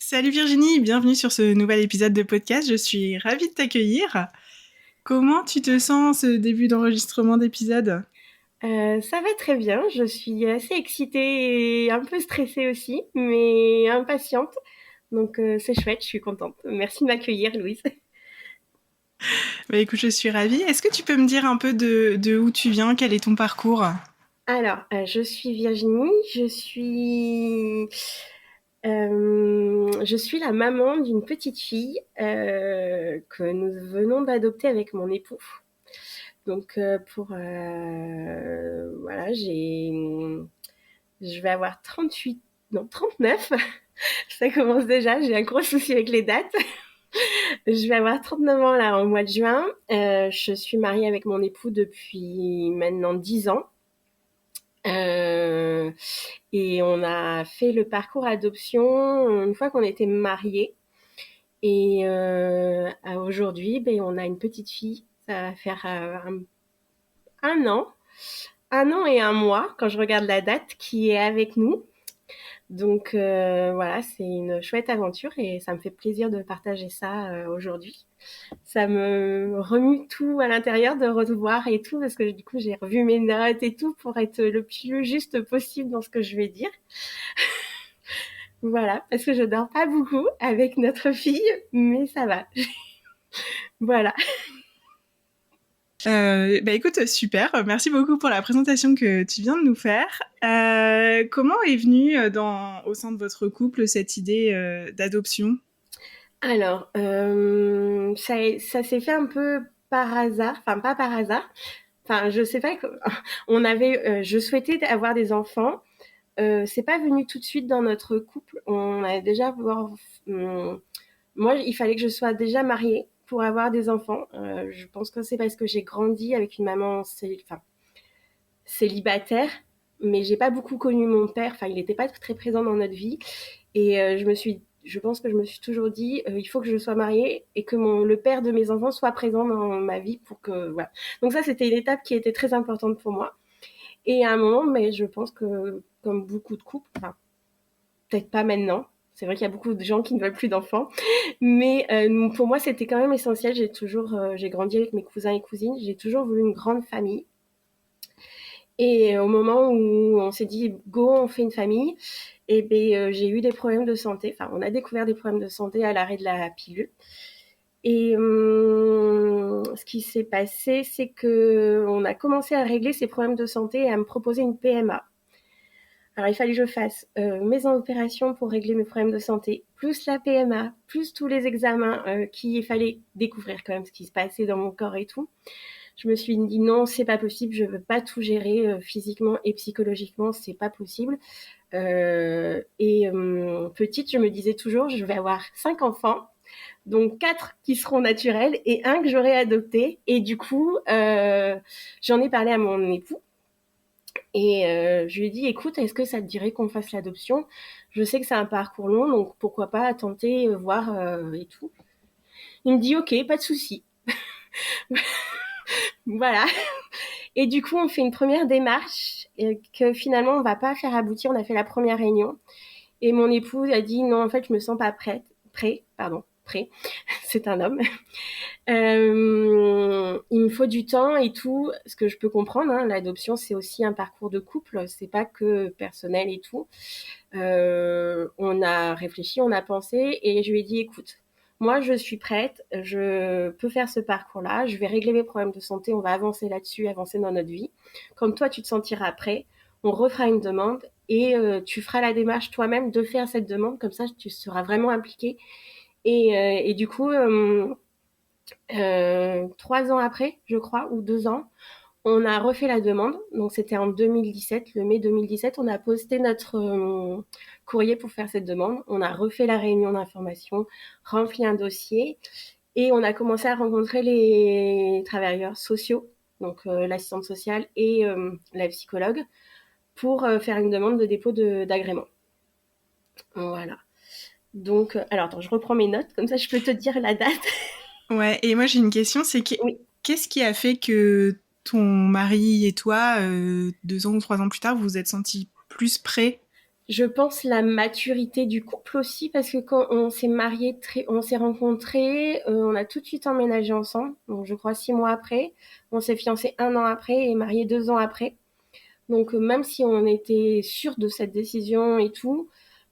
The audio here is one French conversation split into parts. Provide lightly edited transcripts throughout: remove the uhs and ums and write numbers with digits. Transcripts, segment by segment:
Salut Virginie, bienvenue sur ce nouvel épisode de podcast. Je suis ravie de t'accueillir. Comment tu te sens en ce début d'enregistrement d'épisode? Ça va très bien, je suis assez excitée et un peu stressée aussi, mais impatiente. Donc c'est chouette, je suis contente. Merci de m'accueillir, Louise. Bah écoute, je suis ravie. Est-ce que tu peux me dire un peu de où tu viens, quel est ton parcours? Alors, je suis Virginie, je suis la maman d'une petite fille que nous venons d'adopter avec mon époux. Donc voilà, je vais avoir 38, non 39. Ça commence déjà, j'ai un gros souci avec les dates. Je vais avoir 39 ans là au mois de juin. Je suis mariée avec mon époux depuis maintenant 10 ans. Euh, et on a fait le parcours adoption une fois qu'on était mariés. Et aujourd'hui, ben, on a une petite fille. Ça va faire un an, un an et un mois quand je regarde la date qui est avec nous. Donc voilà, c'est une chouette aventure et ça me fait plaisir de partager ça aujourd'hui. Ça me remue tout à l'intérieur de revoir et tout parce que du coup j'ai revu mes notes et tout pour être le plus juste possible dans ce que je vais dire. Voilà, parce que je dors pas beaucoup avec notre fille, mais ça va. Voilà. Bah écoute, super. Merci beaucoup pour la présentation que tu viens de nous faire. Comment est venue au sein de votre couple cette idée d'adoption? Alors, ça s'est fait un peu par hasard, enfin pas par hasard. Enfin, je sais pas. Je souhaitais avoir des enfants. C'est pas venu tout de suite dans notre couple. On a déjà moi, il fallait que je sois déjà mariée pour avoir des enfants. Je pense que c'est parce que j'ai grandi avec une maman célibataire, mais j'ai pas beaucoup connu mon père. Enfin, il n'était pas très présent dans notre vie. Et je pense que je me suis toujours dit, il faut que je sois mariée et que le père de mes enfants soit présent dans ma vie pour que voilà. Donc ça, c'était une étape qui était très importante pour moi. Et à un moment, mais je pense que comme beaucoup de couples, enfin peut-être pas maintenant. C'est vrai qu'il y a beaucoup de gens qui ne veulent plus d'enfants, mais pour moi c'était quand même essentiel. J'ai grandi avec mes cousins et cousines, j'ai toujours voulu une grande famille. Et au moment où on s'est dit go, on fait une famille, et ben j'ai eu des problèmes de santé. Enfin, on a découvert des problèmes de santé à l'arrêt de la pilule. Et ce qui s'est passé, c'est que on a commencé à régler ces problèmes de santé et à me proposer une PMA. Alors, il fallait que je fasse mes opérations pour régler mes problèmes de santé, plus la PMA, plus tous les examens qu'il fallait découvrir quand même ce qui se passait dans mon corps et tout. Je me suis dit non, c'est pas possible, je veux pas tout gérer physiquement et psychologiquement, c'est pas possible. Petite, je me disais toujours, je vais avoir 5 enfants, donc 4 qui seront naturels et un que j'aurai adopté. Et du coup, j'en ai parlé à mon époux. Et je lui ai dit, écoute, est-ce que ça te dirait qu'on fasse l'adoption? Je sais que c'est un parcours long, donc pourquoi pas tenter, voir et tout. Il me dit, ok, pas de souci. Voilà. Et du coup, on fait une première démarche que finalement, on va pas faire aboutir. On a fait la première réunion. Et mon époux a dit, non, en fait, je me sens pas prêt. C'est un homme. Il me faut du temps et tout, ce que je peux comprendre. Hein, l'adoption, c'est aussi un parcours de couple, c'est pas que personnel et tout. On a réfléchi, on a pensé, et je lui ai dit, écoute, moi, je suis prête, je peux faire ce parcours-là, je vais régler mes problèmes de santé, on va avancer là-dessus, avancer dans notre vie. Comme toi, tu te sentiras prêt, on refera une demande et tu feras la démarche toi-même de faire cette demande, comme ça, tu seras vraiment impliqué. Et du coup, 3 ans après, je crois, ou 2 ans, on a refait la demande. Donc c'était en 2017, le mai 2017, on a posté notre courrier pour faire cette demande. On a refait la réunion d'information, rempli un dossier et on a commencé à rencontrer les travailleurs sociaux, donc l'assistante sociale et la psychologue, pour faire une demande de dépôt d'agrément. Voilà. Donc, alors attends, je reprends mes notes, comme ça je peux te dire la date. Ouais, et moi j'ai une question, Oui. qu'est-ce qui a fait que ton mari et toi, 2 ans ou 3 ans plus tard, vous vous êtes sentis plus prêts? Je pense la maturité du couple aussi, parce que quand on s'est mariés, on s'est rencontrés, on a tout de suite emménagé ensemble. Donc, je crois 6 mois après. On s'est fiancés 1 an après et mariés 2 ans après. Donc, même si on était sûr de cette décision et tout,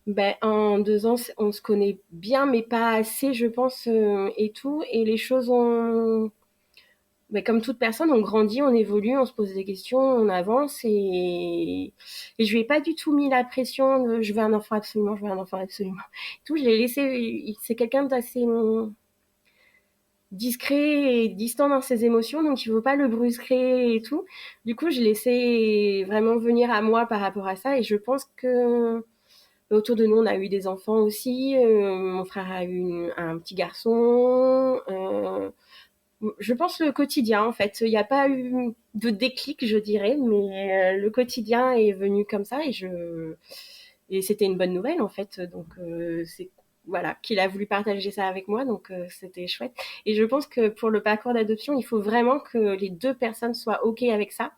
ben, en 2 ans, on se connaît bien, mais pas assez, je pense, et tout. Et les choses ont, ben, comme toute personne, on grandit, on évolue, on se pose des questions, on avance et je lui ai pas du tout mis la pression de je veux un enfant absolument, je veux un enfant absolument. Tout, je l'ai laissé, c'est quelqu'un d'assez discret et distant dans ses émotions, donc il faut pas le brusquer et tout. Du coup, je laissais vraiment venir à moi par rapport à ça et je pense que autour de nous, on a eu des enfants aussi. Mon frère a eu un petit garçon. Je pense le quotidien, en fait. Il n'y a pas eu de déclic, je dirais, mais le quotidien est venu comme ça et c'était une bonne nouvelle, en fait. Donc, c'est voilà, qu'il a voulu partager ça avec moi, donc c'était chouette. Et je pense que pour le parcours d'adoption, il faut vraiment que les deux personnes soient OK avec ça,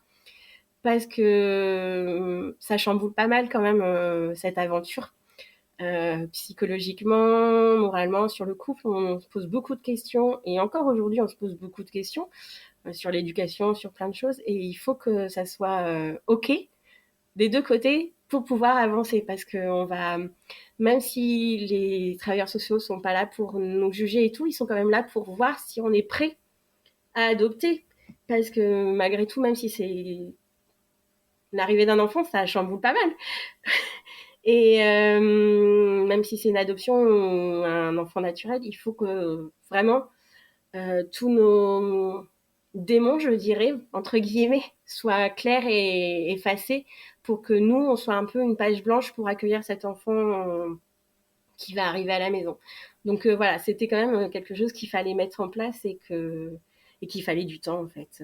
parce que ça chamboule pas mal quand même cette aventure. Psychologiquement, moralement, sur le couple, on se pose beaucoup de questions. Et encore aujourd'hui, on se pose beaucoup de questions sur l'éducation, sur plein de choses. Et il faut que ça soit OK des deux côtés pour pouvoir avancer. Parce que on va, même si les travailleurs sociaux sont pas là pour nous juger et tout, ils sont quand même là pour voir si on est prêt à adopter. Parce que malgré tout, même si c'est l'arrivée d'un enfant, ça chamboule pas mal. Et même si c'est une adoption ou un enfant naturel, il faut que vraiment tous nos démons, je dirais, entre guillemets, soient clairs et effacés pour que nous, on soit un peu une page blanche pour accueillir cet enfant qui va arriver à la maison. Donc voilà, c'était quand même quelque chose qu'il fallait mettre en place et qu'il fallait du temps en fait.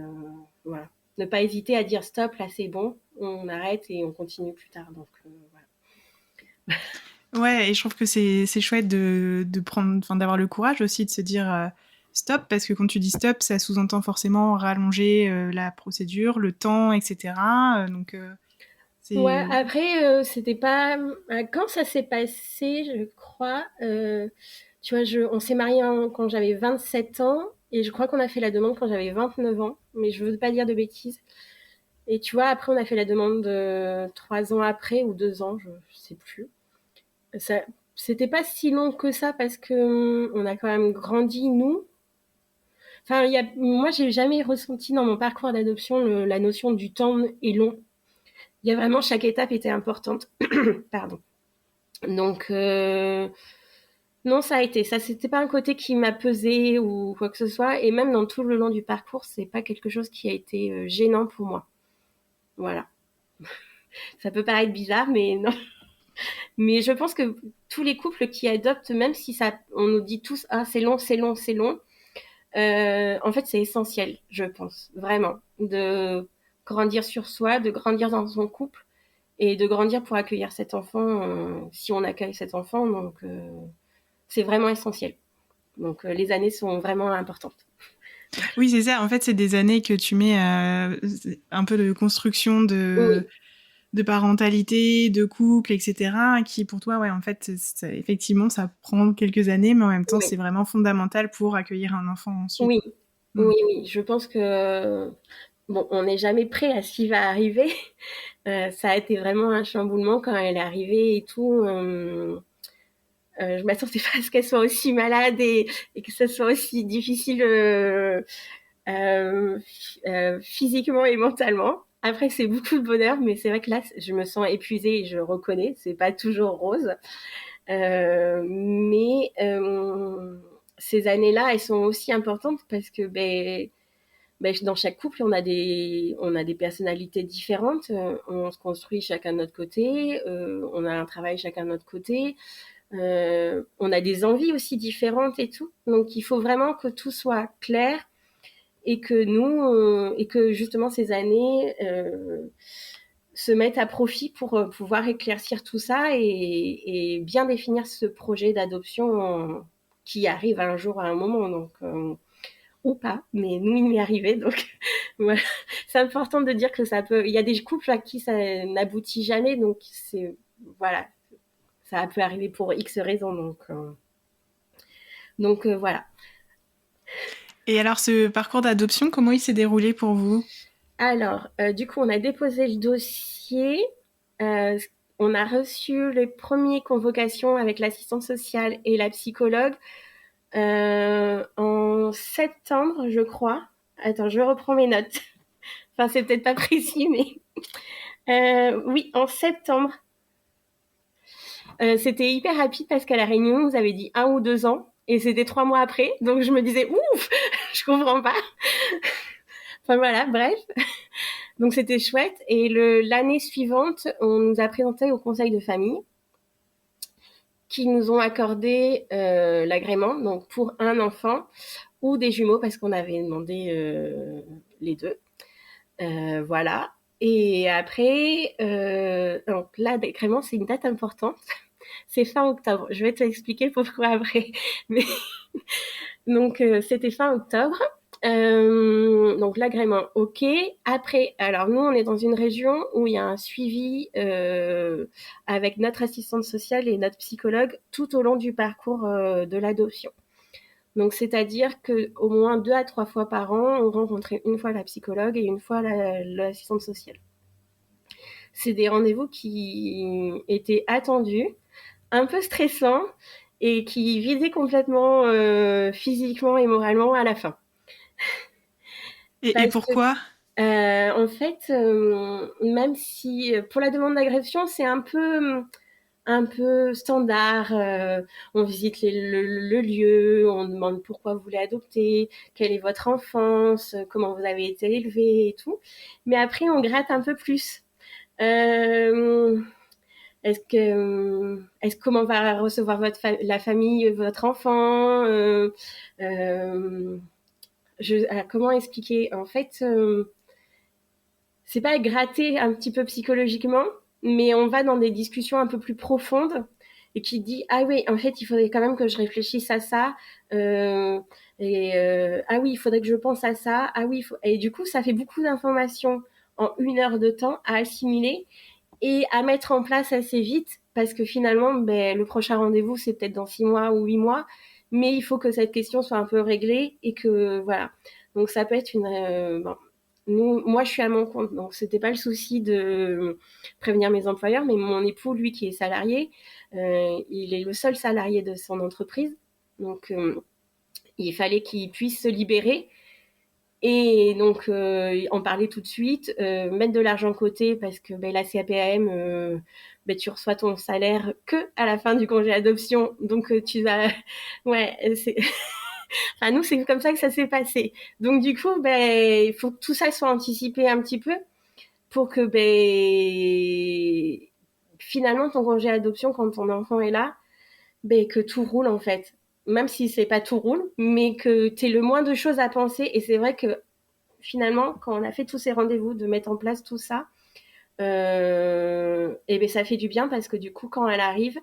Voilà. Ne pas hésiter à dire stop, là c'est bon, on arrête et on continue plus tard. Donc voilà. Ouais, et je trouve que c'est chouette de prendre, enfin, d'avoir le courage aussi de se dire stop, parce que quand tu dis stop, ça sous-entend forcément rallonger la procédure, le temps, etc. Donc, Ouais, c'est... après, c'était pas. Quand ça s'est passé, je crois, tu vois, on s'est mariés quand j'avais 27 ans, et je crois qu'on a fait la demande quand j'avais 29 ans, mais je veux pas dire de bêtises. Et tu vois, après, on a fait la demande 3 ans après, ou 2 ans, je sais plus. Ça, c'était pas si long que ça, parce que on a quand même grandi, nous. Enfin, moi, j'ai jamais ressenti dans mon parcours d'adoption la notion du temps est long. Il y a vraiment, chaque étape était importante. Pardon. Donc, non, ça a été. Ça, c'était pas un côté qui m'a pesé ou quoi que ce soit. Et même dans tout le long du parcours, c'est pas quelque chose qui a été gênant pour moi. Voilà. Ça peut paraître bizarre, mais non. Mais je pense que tous les couples qui adoptent, même si ça, on nous dit tous, ah, c'est long, c'est long, c'est long. En fait, c'est essentiel, je pense, vraiment, de grandir sur soi, de grandir dans son couple et de grandir pour accueillir cet enfant, si on accueille cet enfant. Donc, c'est vraiment essentiel. Donc, les années sont vraiment importantes. Oui, c'est ça. En fait, c'est des années que tu mets un peu de construction Oui, de parentalité, de couple, etc. Qui, pour toi, ouais, en fait, effectivement, ça prend quelques années, mais en même temps, oui, c'est vraiment fondamental pour accueillir un enfant ensuite. oui, Mm. oui, oui. Je pense que bon, on n'est jamais prêt à ce qui va arriver. Ça a été vraiment un chamboulement quand elle est arrivée et tout. Je m'attendais pas à ce qu'elle soit aussi malade et que ça soit aussi difficile physiquement et mentalement. Après, c'est beaucoup de bonheur, mais c'est vrai que là, je me sens épuisée et je reconnais, c'est pas toujours rose. Mais ces années-là, elles sont aussi importantes parce que dans chaque couple, on a des personnalités différentes. On se construit chacun de notre côté. On a un travail chacun de notre côté. On a des envies aussi différentes et tout. Donc, il faut vraiment que tout soit clair et que et que justement ces années se mettent à profit pour pouvoir éclaircir tout ça et bien définir ce projet d'adoption qui arrive un jour à un moment. Donc, ou pas, mais nous, il m'est arrivé. Donc, c'est important de dire que ça peut. Il y a des couples à qui ça n'aboutit jamais, donc c'est voilà, ça peut arriver pour X raisons. Donc voilà. Et alors, ce parcours d'adoption, comment il s'est déroulé pour vous? Alors, du coup, on a déposé le dossier. Euh, on a reçu les premières convocations avec l'assistante sociale et la psychologue en septembre, je crois. Attends, je reprends mes notes. Enfin, c'est peut-être pas précis, mais oui, en septembre. C'était hyper rapide parce qu'à la réunion, on nous avait dit 1 ou 2 ans. Et c'était 3 mois après. Donc, je me disais, ouf, je comprends pas. Enfin, voilà, bref. Donc, c'était chouette. Et l'année suivante, on nous a présenté au conseil de famille qui nous ont accordé l'agrément, donc pour un enfant ou des jumeaux, parce qu'on avait demandé les deux. Voilà. Et après, donc l'agrément, c'est une date importante. C'est fin octobre. Je vais te expliquer pourquoi après. Mais donc, c'était fin octobre. Donc l'agrément, ok. Après, alors nous, on est dans une région où il y a un suivi avec notre assistante sociale et notre psychologue tout au long du parcours de l'adoption. Donc, c'est-à-dire qu'au moins 2 à 3 fois par an, on rencontrait une fois la psychologue et une fois l'assistante sociale. C'est des rendez-vous qui étaient attendus, un peu stressants et qui vidaient complètement physiquement et moralement à la fin. Et Parce que pourquoi? En fait, même si pour la demande d'agression, c'est un peu standard. On visite le lieu, on demande pourquoi vous voulez adopter, quelle est votre enfance, comment vous avez été élevé et tout. Mais après, on gratte un peu plus. Euh, comment va recevoir la famille votre enfant comment expliquer. En fait, c'est pas gratter un petit peu psychologiquement, mais on va dans des discussions un peu plus profondes et qui dit ah oui, en fait, il faudrait quand même que je réfléchisse à ça. Ah oui, il faudrait que je pense à ça. Ah oui, et du coup, ça fait beaucoup d'informations en 1 heure de temps à assimiler et à mettre en place assez vite parce que finalement, ben, le prochain rendez-vous, c'est peut-être dans 6 mois ou 8 mois, mais il faut que cette question soit un peu réglée et que voilà. Donc ça peut être bon, moi, je suis à mon compte, donc c'était pas le souci de prévenir mes employeurs, mais mon époux, lui, qui est salarié, il est le seul salarié de son entreprise, donc il fallait qu'il puisse se libérer et donc en parler tout de suite, mettre de l'argent de côté parce que ben, la CAPAM, ben, tu reçois ton salaire que à la fin du congé adoption, donc tu vas, ouais, c'est enfin, nous, c'est comme ça que ça s'est passé. Donc, du coup, ben, il faut que tout ça soit anticipé un petit peu pour que, ben, finalement, ton congé adoption, quand ton enfant est là, ben, que tout roule, en fait. Même si c'est pas tout roule, mais que tu aies le moins de choses à penser. Et c'est vrai que, finalement, quand on a fait tous ces rendez-vous, de mettre en place tout ça, et ben, ça fait du bien parce que, du coup, quand elle arrive,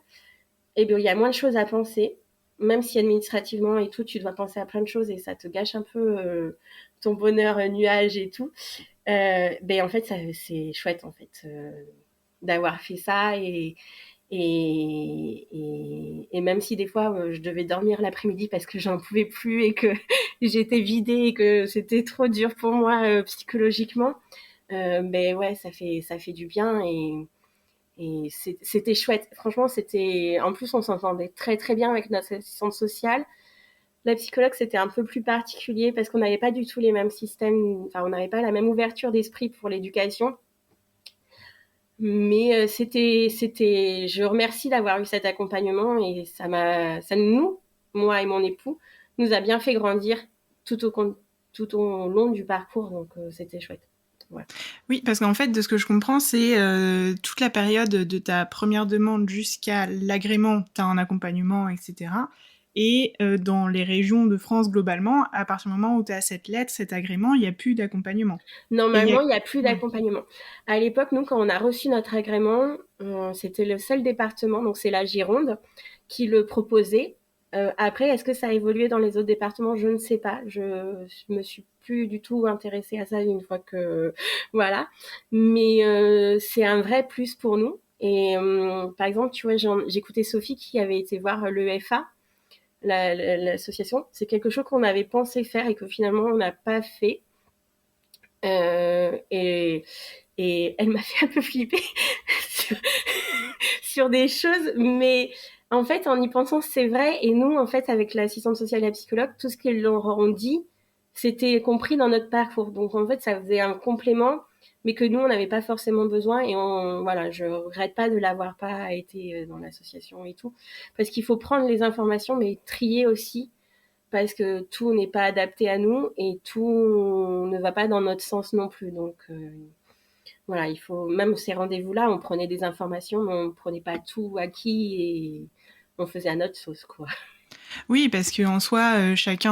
eh bien, il y a moins de choses à penser. Même si administrativement et tout, tu dois penser à plein de choses et ça te gâche un peu ton bonheur nuage et tout. Ben en fait, c'est chouette en fait d'avoir fait ça et même si des fois je devais dormir l'après-midi parce que j'en pouvais plus et que j'étais vidée et que c'était trop dur pour moi psychologiquement, ben ouais, ça fait du bien et c'était chouette. Franchement, c'était. En plus, on s'entendait très très bien avec notre assistante sociale. La psychologue, c'était un peu plus particulier parce qu'on n'avait pas du tout les mêmes systèmes. Enfin, on n'avait pas la même ouverture d'esprit pour l'éducation. Mais c'était. Je remercie d'avoir eu cet accompagnement et moi et mon époux, nous a bien fait grandir tout tout au long du parcours. Donc, c'était chouette. Ouais. Oui, parce qu'en fait, de ce que je comprends, c'est toute la période de ta première demande jusqu'à l'agrément, tu as un accompagnement, etc. Et dans les régions de France globalement, à partir du moment où tu as cette lettre, cet agrément, il n'y a plus d'accompagnement. Et Normalement, il n'y a plus ouais. d'accompagnement. À l'époque, nous, quand on a reçu notre agrément, c'était le seul département, donc c'est la Gironde, qui le proposait. Après, est-ce que ça a évolué dans les autres départements? Je ne sais pas. Je me suis plus du tout intéressée à ça une fois que voilà. Mais c'est un vrai plus pour nous Et par exemple, tu vois, j'écoutais Sophie qui avait été voir l'EFA, l'association. C'est quelque chose qu'on avait pensé faire et que finalement on n'a pas fait. Euh, et, et elle m'a fait un peu flipper sur, sur des choses, mais en fait, en y pensant, c'est vrai. Et nous, en fait, avec l'assistante sociale et la psychologue, tout ce qu'ils leur ont dit, c'était compris dans notre parcours. Donc, en fait, ça faisait un complément, mais que nous, on n'avait pas forcément besoin. Et voilà, je regrette pas de l'avoir pas été dans l'association et tout, parce qu'il faut prendre les informations, mais trier aussi, parce que tout n'est pas adapté à nous et tout ne va pas dans notre sens non plus. Donc, voilà, il faut, même ces rendez-vous-là, on prenait des informations, mais on ne prenait pas tout acquis et on faisait à notre sauce, quoi. Oui, parce qu'en soi, chaque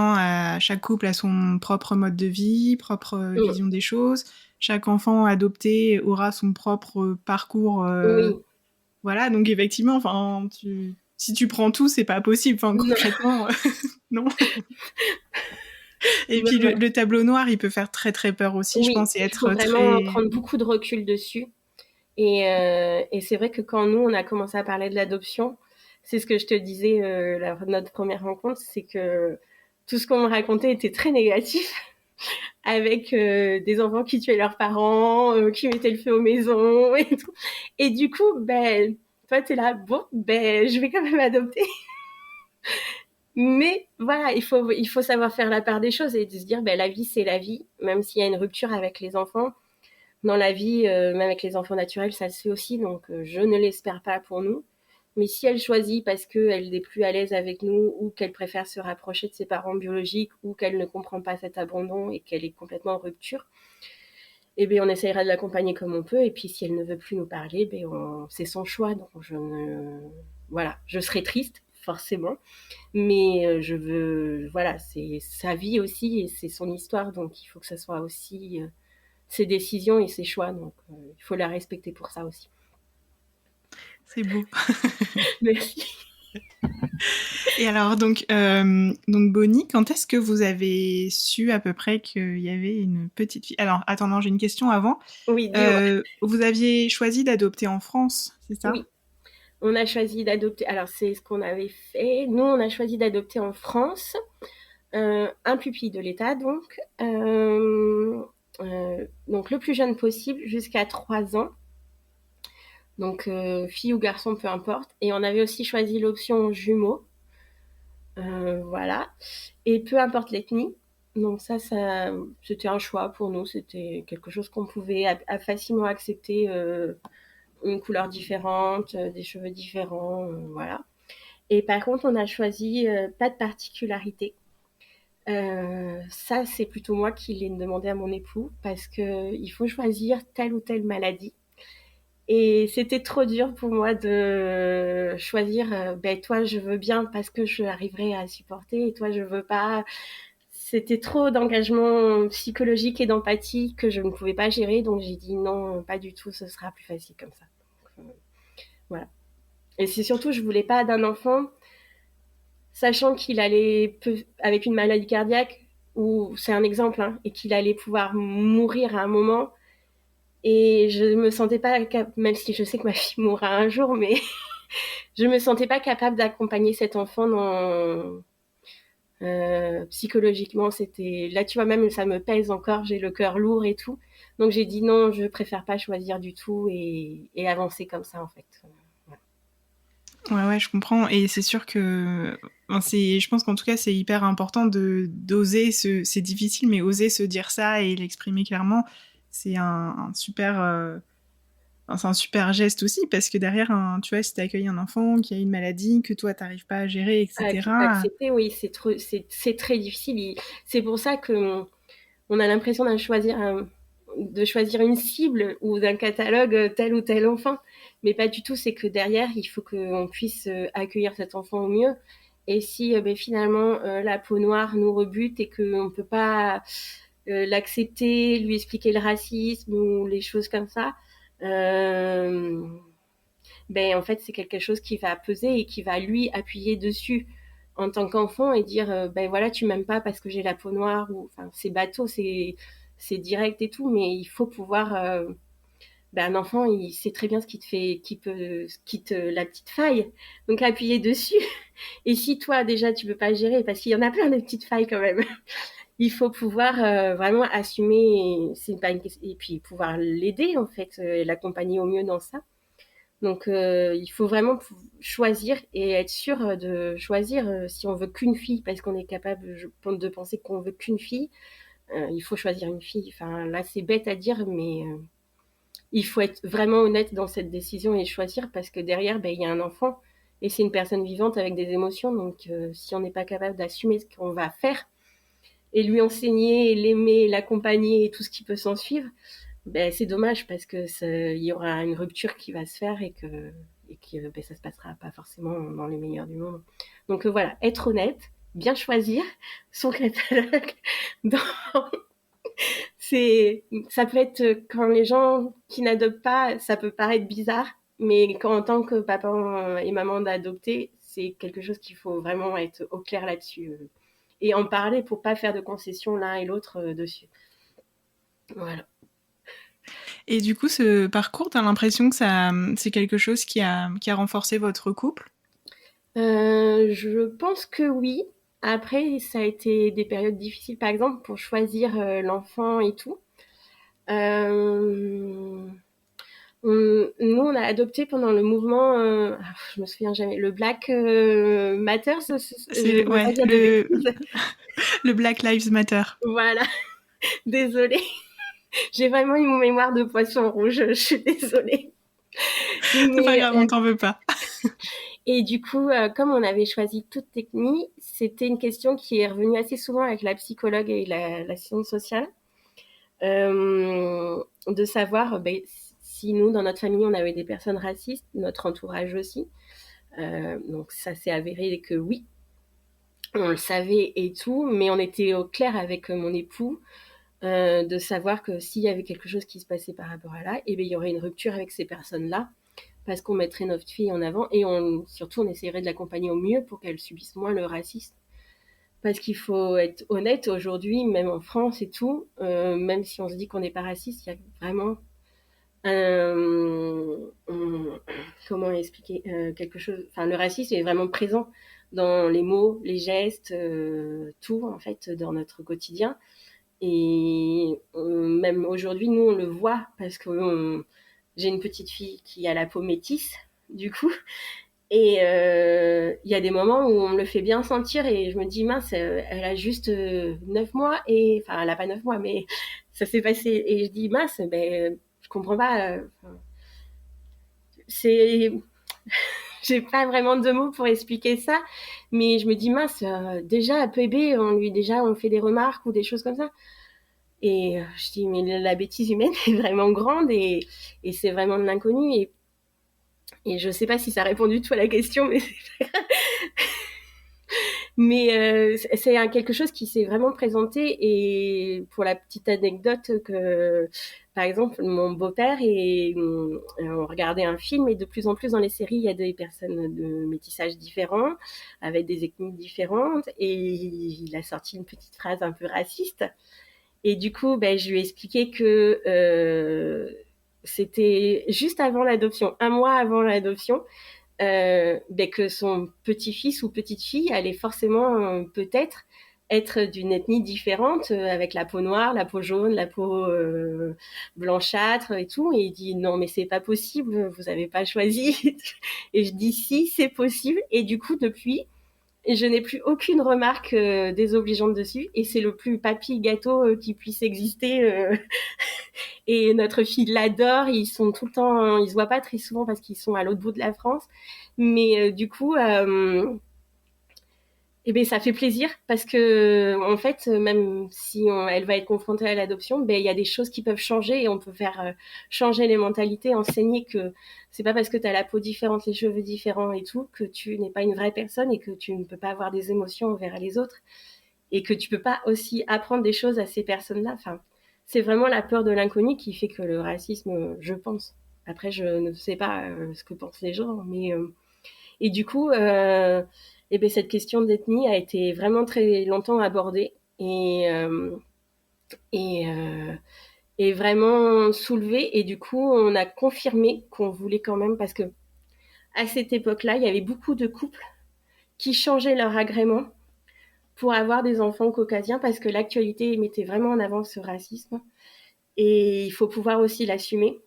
couple a son propre mode de vie, propre Mm. vision des choses. Chaque enfant adopté aura son propre parcours. Oui, Voilà, donc effectivement, enfin, si tu prends tout, c'est pas possible. Enfin, non, concrètement, non. Et non, puis non. le tableau noir, il peut faire très très peur aussi, je Oui, pense, et il faut être vraiment très. prendre beaucoup de recul dessus. Et c'est vrai que quand nous, on a commencé à parler de l'adoption, c'est ce que je te disais, notre première rencontre, c'est que tout ce qu'on me racontait était très négatif, avec des enfants qui tuaient leurs parents, qui mettaient le feu aux maisons et tout. Et du coup, ben, toi, t'es là, bon, ben, je vais quand même adopter. Mais voilà, il faut savoir faire la part des choses et de se dire, ben, la vie, c'est la vie, même s'il y a une rupture avec les enfants. Dans la vie, même avec les enfants naturels, ça se fait aussi, donc je ne l'espère pas pour nous. Mais si elle choisit parce qu'elle n'est plus à l'aise avec nous ou qu'elle préfère se rapprocher de ses parents biologiques ou qu'elle ne comprend pas cet abandon et qu'elle est complètement en rupture, eh bien, on essayera de l'accompagner comme on peut. Et puis, si elle ne veut plus nous parler, c'est son choix. Donc, voilà, je serai triste, forcément. Mais voilà, c'est sa vie aussi et c'est son histoire. Donc, il faut que ça soit aussi ses décisions et ses choix. Donc, il faut la respecter pour ça aussi. C'est beau. Merci. Et alors, donc Bonnie, quand est-ce que vous avez su à peu près qu'il y avait une petite fille? Alors, attends, non, j'ai une question avant. Oui, dis-moi. Vous aviez choisi d'adopter en France, c'est ça? Oui, on a choisi d'adopter. Alors, c'est ce qu'on avait fait. Nous, on a choisi d'adopter en France un pupille de l'État, donc le plus jeune possible, jusqu'à 3 ans. Donc, fille ou garçon, peu importe. Et on avait aussi choisi l'option jumeaux. Voilà. Et peu importe l'ethnie. Donc ça, c'était un choix pour nous. C'était quelque chose qu'on pouvait facilement accepter. Une couleur différente, des cheveux différents, voilà. Et par contre, on a choisi pas de particularité. Ça, c'est plutôt moi qui l'ai demandé à mon époux parce que il faut choisir telle ou telle maladie. Et c'était trop dur pour moi de choisir, ben toi je veux bien parce que je arriverai à supporter et toi je veux pas. C'était trop d'engagement psychologique et d'empathie que je ne pouvais pas gérer, donc j'ai dit non, pas du tout, ce sera plus facile comme ça. Donc, voilà. Et c'est surtout, je voulais pas d'un enfant, sachant qu'il allait, avec une maladie cardiaque, ou c'est un exemple, hein, et qu'il allait pouvoir mourir à un moment. Et je me sentais pas, même si je sais que ma fille mourra un jour, mais je me sentais pas capable d'accompagner cet enfant psychologiquement. C'était là, tu vois, même ça me pèse encore, j'ai le cœur lourd et tout. Donc j'ai dit non, je préfère pas choisir du tout et avancer comme ça en fait. Ouais, ouais, je comprends. Et c'est sûr que, enfin, je pense qu'en tout cas, c'est hyper important d'oser c'est difficile, mais oser se dire ça et l'exprimer clairement, c'est un super, enfin, c'est un super geste aussi, parce que derrière, tu vois, si t'accueilles un enfant qui a une maladie, que toi, t'arrives pas à gérer, etc. Accepter, oui, c'est très difficile. C'est pour ça que on a l'impression de choisir une cible ou d'un catalogue tel ou tel enfant. Mais pas du tout, c'est que derrière, il faut qu'on puisse accueillir cet enfant au mieux. Et si ben, finalement la peau noire nous rebute et qu'on ne peut pas l'accepter, lui expliquer le racisme ou les choses comme ça, euh, ben en fait c'est quelque chose qui va peser et qui va lui appuyer dessus en tant qu'enfant et dire ben voilà tu m'aimes pas parce que j'ai la peau noire ou enfin c'est bateau c'est direct et tout mais il faut pouvoir ben, un enfant, il sait très bien ce qui te fait, la petite faille. Donc, appuyer dessus. Et si toi, déjà, tu peux pas gérer, parce qu'il y en a plein de petites failles quand même, il faut pouvoir vraiment assumer, c'est pas et puis pouvoir l'aider, en fait, l'accompagner au mieux dans ça. Donc, il faut vraiment choisir et être sûr de choisir si on veut qu'une fille, parce qu'on est capable de penser qu'on veut qu'une fille. Il faut choisir une fille. Enfin, là, c'est bête à dire, mais il faut être vraiment honnête dans cette décision et choisir parce que derrière, ben, il y a un enfant et c'est une personne vivante avec des émotions. Donc, si on n'est pas capable d'assumer ce qu'on va faire et lui enseigner, l'aimer, l'accompagner et tout ce qui peut s'en suivre, ben, c'est dommage parce que il y aura une rupture qui va se faire et que ben, ça se passera pas forcément dans les meilleurs du monde. Donc voilà, être honnête, bien choisir son catalogue dans ça peut être quand les gens qui n'adoptent pas, ça peut paraître bizarre, mais quand en tant que papa et maman d'adopter, c'est quelque chose qu'il faut vraiment être au clair là-dessus et en parler pour pas faire de concessions l'un et l'autre dessus. Voilà. Et du coup, ce parcours, t'as l'impression que c'est quelque chose qui a renforcé votre couple? Je pense que oui. Après, ça a été des périodes difficiles, par exemple, pour choisir l'enfant et tout. Euh, Nous, on a adopté pendant le mouvement, je me souviens jamais, le Black Matter, je C'est veux pas ouais, dire de bêtises. le Black Lives Matter. Voilà, désolée. J'ai vraiment une mémoire de poisson rouge, je suis désolée. C'est pas Mais, grave, on t'en veut pas. et du coup, comme on avait choisi toute technique, c'était une question qui est revenue assez souvent avec la psychologue et l'assistante sociale, de savoir ben, si nous, dans notre famille, on avait des personnes racistes, notre entourage aussi. Donc ça s'est avéré que oui, on le savait et tout, mais on était au clair avec mon époux de savoir que s'il y avait quelque chose qui se passait par rapport à là, et bien il y aurait une rupture avec ces personnes-là parce qu'on mettrait notre fille en avant et surtout on essaierait de l'accompagner au mieux pour qu'elle subisse moins le racisme. Parce qu'il faut être honnête aujourd'hui, même en France et tout, même si on se dit qu'on n'est pas raciste, il y a vraiment comment expliquer quelque chose. Enfin, le racisme est vraiment présent dans les mots, les gestes, tout en fait dans notre quotidien. Et même aujourd'hui, nous on le voit parce que j'ai une petite fille qui a la peau métisse, du coup. Et il y a des moments où on me le fait bien sentir et je me dis mince, elle a juste 9 mois et enfin elle a pas 9 mois mais ça s'est passé et je dis mince, ben je comprends pas. C'est j'ai pas vraiment de mots pour expliquer ça, mais je me dis mince, déjà à bébé, on fait des remarques ou des choses comme ça. Et je dis mais la bêtise humaine est vraiment grande et c'est vraiment de l'inconnu et je sais pas si ça répond du tout à la question, mais c'est quelque chose qui s'est vraiment présenté et pour la petite anecdote que par exemple mon beau-père et on regardait un film et de plus en plus dans les séries il y a des personnes de métissage différents avec des ethnies différentes et il a sorti une petite phrase un peu raciste et du coup ben je lui ai expliqué que c'était juste avant l'adoption, un mois avant l'adoption, ben que son petit-fils ou petite-fille allait forcément peut-être être d'une ethnie différente, avec la peau noire, la peau jaune, la peau blanchâtre et tout. Et il dit non mais c'est pas possible, vous avez pas choisi. Et je dis si c'est possible. Et du coup depuis, je n'ai plus aucune remarque désobligeante dessus. Et c'est le plus papy gâteau qui puisse exister. Et notre fille l'adore. Ils sont tout le temps, ils se voient pas très souvent parce qu'ils sont à l'autre bout de la France. Mais du coup, eh ben, ça fait plaisir parce que en fait, même si elle va être confrontée à l'adoption, ben il y a des choses qui peuvent changer et on peut faire changer les mentalités, enseigner que c'est pas parce que tu as la peau différente, les cheveux différents et tout que tu n'es pas une vraie personne et que tu ne peux pas avoir des émotions envers les autres et que tu peux pas aussi apprendre des choses à ces personnes-là. Enfin, c'est vraiment la peur de l'inconnu qui fait que le racisme, je pense. Après, je ne sais pas ce que pensent les gens, mais et du coup, eh ben, cette question d'ethnie a été vraiment très longtemps abordée et est vraiment soulevée. Et du coup, on a confirmé qu'on voulait quand même, parce que à cette époque-là, il y avait beaucoup de couples qui changeaient leur agrément pour avoir des enfants caucasiens, parce que l'actualité mettait vraiment en avant ce racisme. Et il faut pouvoir aussi l'assumer.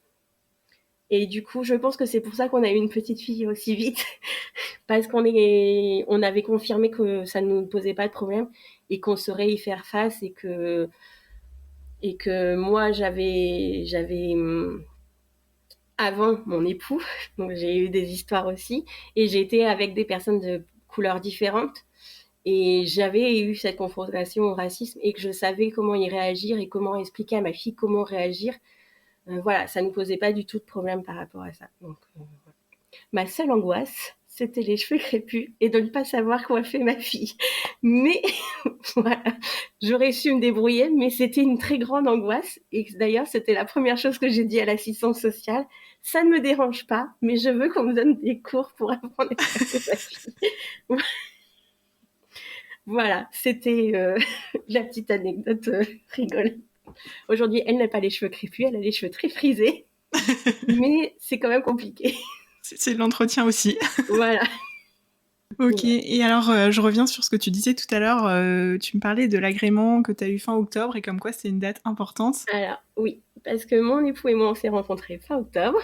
Et du coup, je pense que c'est pour ça qu'on a eu une petite fille aussi vite, parce on avait confirmé que ça ne nous posait pas de problème et qu'on saurait y faire face, et que moi, j'avais avant mon époux, donc j'ai eu des histoires aussi, et j'ai été avec des personnes de couleurs différentes, et j'avais eu cette confrontation au racisme, et que je savais comment y réagir et comment expliquer à ma fille comment réagir. Voilà, ça ne nous posait pas du tout de problème par rapport à ça. Donc, ma seule angoisse, c'était les cheveux crépus et de ne pas savoir quoi fait ma fille. Mais voilà, j'aurais su me débrouiller, mais c'était une très grande angoisse. Et d'ailleurs, c'était la première chose que j'ai dit à l'assistante sociale. Ça ne me dérange pas, mais je veux qu'on me donne des cours pour apprendre à faire ma fille. Voilà, c'était la petite anecdote rigolote. Aujourd'hui, elle n'a pas les cheveux crépus, elle a les cheveux très frisés, mais c'est quand même compliqué. C'est de l'entretien aussi. Voilà. Ok, et alors je reviens sur ce que tu disais tout à l'heure, tu me parlais de l'agrément que tu as eu fin octobre et comme quoi c'est une date importante. Alors oui, parce que mon époux et moi on s'est rencontrés fin octobre,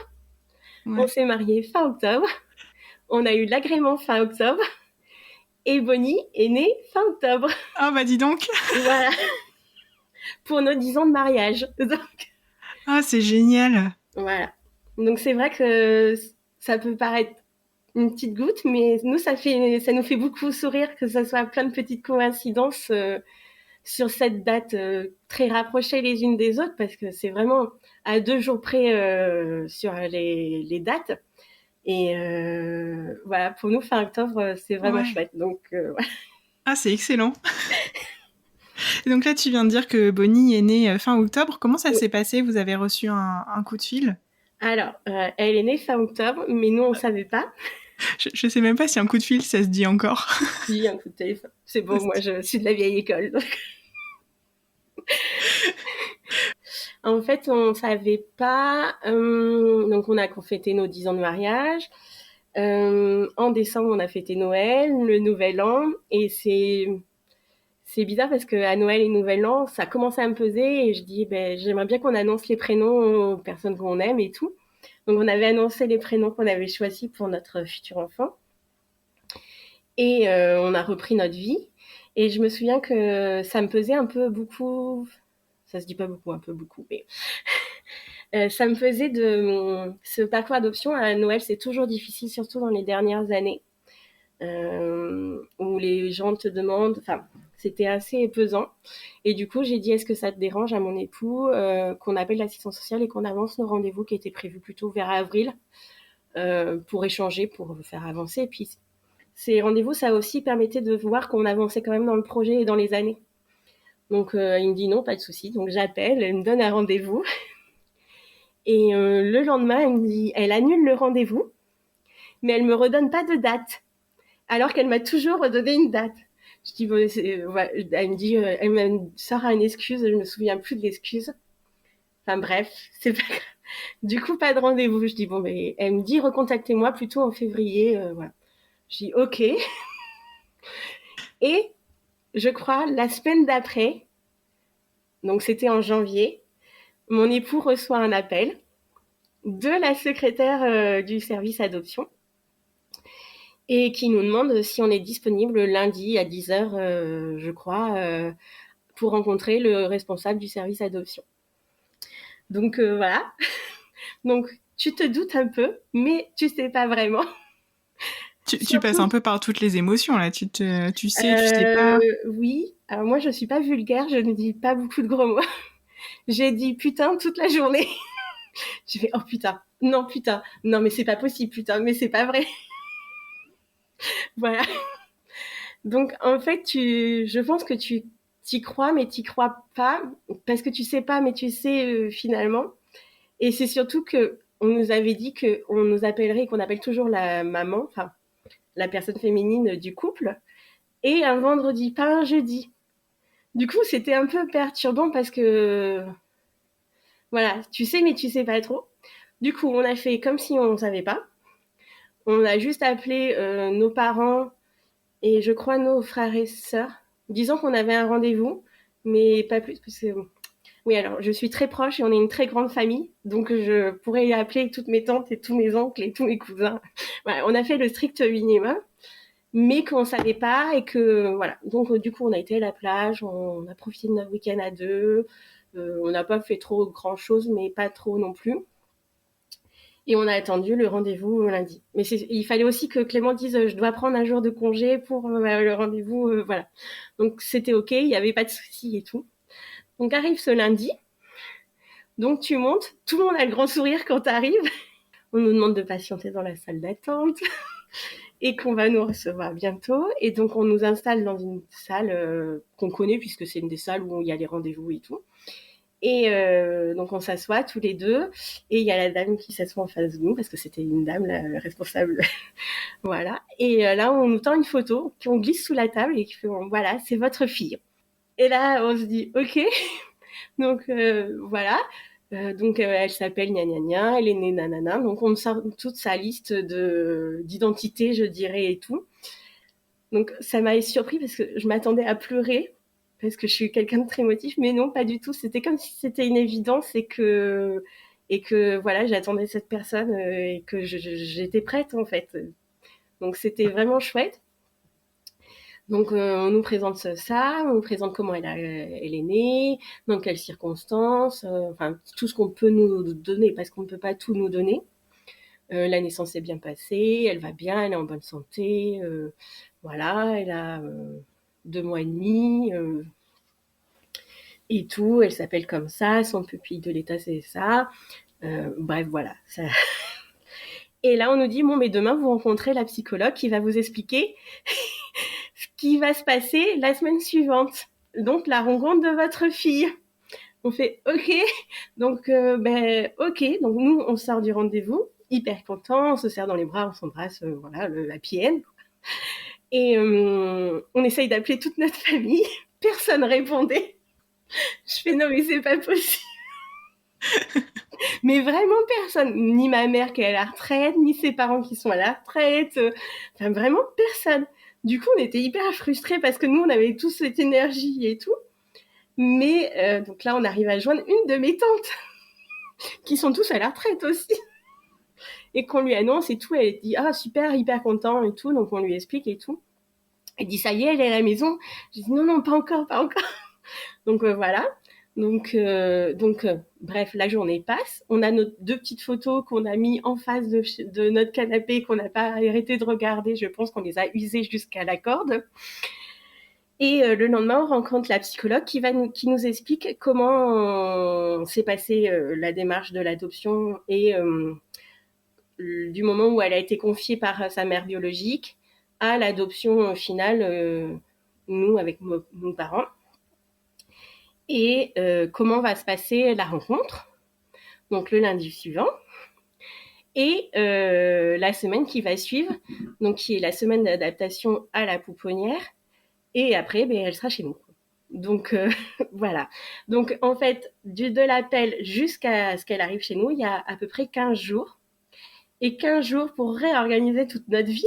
on Ouais. s'est mariés fin octobre, on a eu l'agrément fin octobre, et Bonnie est née fin octobre. Ah bah dis donc. Voilà, pour nos 10 ans de mariage. Donc, Ah c'est génial. voilà. Donc c'est vrai que ça peut paraître une petite goutte, mais nous ça nous fait beaucoup sourire que ça soit plein de petites coïncidences sur cette date très rapprochées les unes des autres, parce que c'est vraiment à 2 jours près sur les dates. Et voilà, pour nous, fin octobre, c'est vraiment Ouais. chouette. Donc, voilà. Ah c'est excellent. Et donc là tu viens de dire que Bonnie est née fin octobre. Comment ça Oui. s'est passé? Vous avez reçu un coup de fil? Alors, elle est née fin octobre, mais nous, on ne savait pas. Je sais même pas si un coup de fil ça se dit encore. Si, un coup de téléphone. C'est bon, moi, je suis de la vieille école. Donc. En fait, on ne savait pas. Donc, on a fêté nos 10 ans de mariage. En décembre, on a fêté Noël, le Nouvel An. Et c'est bizarre parce qu'à Noël et Nouvel An, ça commençait à me peser. Et je dis, ben, j'aimerais bien qu'on annonce les prénoms aux personnes qu'on aime et tout. Donc, on avait annoncé les prénoms qu'on avait choisis pour notre futur enfant. Et on a repris notre vie. Et je me souviens que ça me pesait un peu beaucoup. Ça se dit pas beaucoup, un peu beaucoup, mais ça me faisait de ce parcours adoption à Noël, c'est toujours difficile, surtout dans les dernières années, où les gens te demandent. Enfin, c'était assez pesant. Et du coup, j'ai dit, est-ce que ça te dérange à mon époux qu'on appelle l'assistance sociale et qu'on avance nos rendez-vous qui étaient prévus plutôt vers avril pour échanger, pour faire avancer. Et puis, ces rendez-vous, ça aussi permettait de voir qu'on avançait quand même dans le projet et dans les années. Donc, il me dit non, pas de souci. Donc, j'appelle, elle me donne un rendez-vous. Et le lendemain, elle annule le rendez-vous, mais elle me redonne pas de date, alors qu'elle m'a toujours redonné une date. Je dis, bon, ouais. Elle me dit, elle me sort une excuse, je me souviens plus de l'excuse. Enfin bref, c'est pas grave. Du coup, pas de rendez-vous. Je dis, bon, mais elle me dit, recontactez-moi plutôt en février. Voilà. Je dis, ok. Et je crois, la semaine d'après, donc c'était en janvier, mon époux reçoit un appel de la secrétaire du service adoption et qui nous demande si on est disponible lundi à 10h, je crois, pour rencontrer le responsable du service adoption. Donc voilà. Donc tu te doutes un peu, mais tu sais pas vraiment. Tu passes un peu par toutes les émotions là. Tu sais, tu sais pas. Oui. Alors moi, je suis pas vulgaire, je ne dis pas beaucoup de gros mots. J'ai dit putain toute la journée. J'ai fait oh putain, non mais c'est pas possible putain, mais c'est pas vrai. Voilà. Donc en fait, je pense que tu t'y crois, mais t'y crois pas parce que tu sais pas, mais tu sais finalement. Et c'est surtout que on nous avait dit que on nous appellerait, qu'on appelle toujours la maman, enfin la personne féminine du couple, et un vendredi, pas un jeudi. Du coup, c'était un peu perturbant parce que Voilà, tu sais, mais tu sais pas trop. Du coup, on a fait comme si on ne savait pas. On a juste appelé nos parents et je crois nos frères et sœurs, disant qu'on avait un rendez-vous, mais pas plus, parce que oui, alors je suis très proche et on est une très grande famille, donc je pourrais appeler toutes mes tantes et tous mes oncles et tous mes cousins. Voilà, on a fait le strict minimum, mais qu'on savait pas et que voilà. Donc du coup, on a été à la plage, on a profité de notre week-end à deux. On n'a pas fait trop grand chose, mais pas trop non plus. Et on a attendu le rendez-vous lundi. Mais il fallait aussi que Clément dise je dois prendre un jour de congé pour le rendez-vous, voilà. Donc c'était ok, il n'y avait pas de souci et tout. Donc arrive ce lundi, donc tu montes, tout le monde a le grand sourire quand tu arrives. On nous demande de patienter dans la salle d'attente et qu'on va nous recevoir bientôt. Et donc on nous installe dans une salle qu'on connaît puisque c'est une des salles où il y a les rendez-vous et tout. Et donc on s'assoit tous les deux et il y a la dame qui s'assoit en face de nous parce que c'était une dame la responsable. Voilà. Et là on nous tend une photo qu'on glisse sous la table et qui fait voilà, c'est votre fille. Et là on se dit ok. Donc voilà. Donc elle s'appelle gna gna gna, elle est née nanana. Donc on me sort toute sa liste d'identité, je dirais, et tout. Donc ça m'a surpris parce que je m'attendais à pleurer parce que je suis quelqu'un de très émotif, mais non, pas du tout. C'était comme si c'était une évidence et que voilà, j'attendais cette personne et que j'étais prête en fait. Donc c'était vraiment chouette. Donc on nous présente ça, on nous présente comment elle est née, dans quelles circonstances, enfin tout ce qu'on peut nous donner parce qu'on ne peut pas tout nous donner. La naissance est bien passée, elle va bien, elle est en bonne santé, voilà, elle a 2 mois et demi et tout, elle s'appelle comme ça, son pupille de l'état c'est ça. Bref, voilà. Ça... Et là, on nous dit, bon, mais demain, vous rencontrez la psychologue qui va vous expliquer ce qui va se passer la semaine suivante. Donc, la rencontre de votre fille. On fait, ok. Donc, ok. Donc, nous, on sort du rendez-vous, hyper content, on se serre dans les bras, on s'embrasse, voilà, le happy end. Et on essaye d'appeler toute notre famille. Personne répondait. Je fais, non, mais c'est pas possible. Mais vraiment personne, ni ma mère qui est à la retraite, ni ses parents qui sont à la retraite, enfin vraiment personne. Du coup, on était hyper frustrés parce que nous, on avait tous cette énergie et tout. Mais donc là, on arrive à joindre une de mes tantes, qui sont tous à la retraite aussi. Et qu'on lui annonce et tout, elle dit ah super, hyper content et tout, donc on lui explique et tout. Elle dit ça y est, elle est à la maison. Je dis non non, pas encore, pas encore. Donc voilà. Donc, bref, la journée passe. On a nos 2 petites photos qu'on a mis en face de notre canapé, qu'on n'a pas arrêté de regarder. Je pense qu'on les a usées jusqu'à la corde. Et le lendemain, on rencontre la psychologue qui nous explique comment s'est passée la démarche de l'adoption et du moment où elle a été confiée par sa mère biologique à l'adoption finale, nous, avec nos parents. Et comment va se passer la rencontre, donc le lundi suivant, et la semaine qui va suivre, donc qui est la semaine d'adaptation à la pouponnière, et après, elle sera chez nous. Donc voilà. Donc en fait, de l'appel jusqu'à ce qu'elle arrive chez nous, il y a à peu près 15 jours. Et 15 jours pour réorganiser toute notre vie.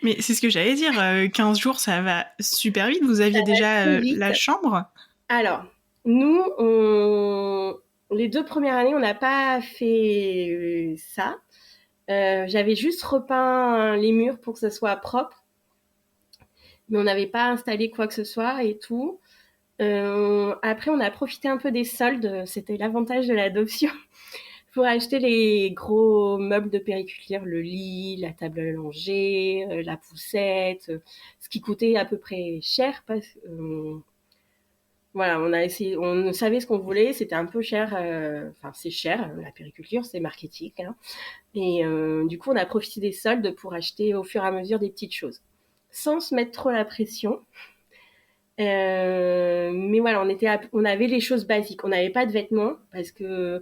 Mais c'est ce que j'allais dire, 15 jours, ça va super vite. Vous aviez déjà la chambre? Alors, nous, les 2 premières années, on n'a pas fait ça. J'avais juste repeint les murs pour que ce soit propre, mais on n'avait pas installé quoi que ce soit et tout. Après, on a profité un peu des soldes, c'était l'avantage de l'adoption, pour acheter les gros meubles de périculture, le lit, la table à langer, la poussette, ce qui coûtait à peu près cher parce que voilà, on a essayé, on savait ce qu'on voulait, c'était un peu cher, enfin c'est cher, la périculture, c'est marketing, hein. Et du coup, on a profité des soldes pour acheter au fur et à mesure des petites choses, sans se mettre trop la pression. Mais voilà, on avait les choses basiques. On n'avait pas de vêtements parce que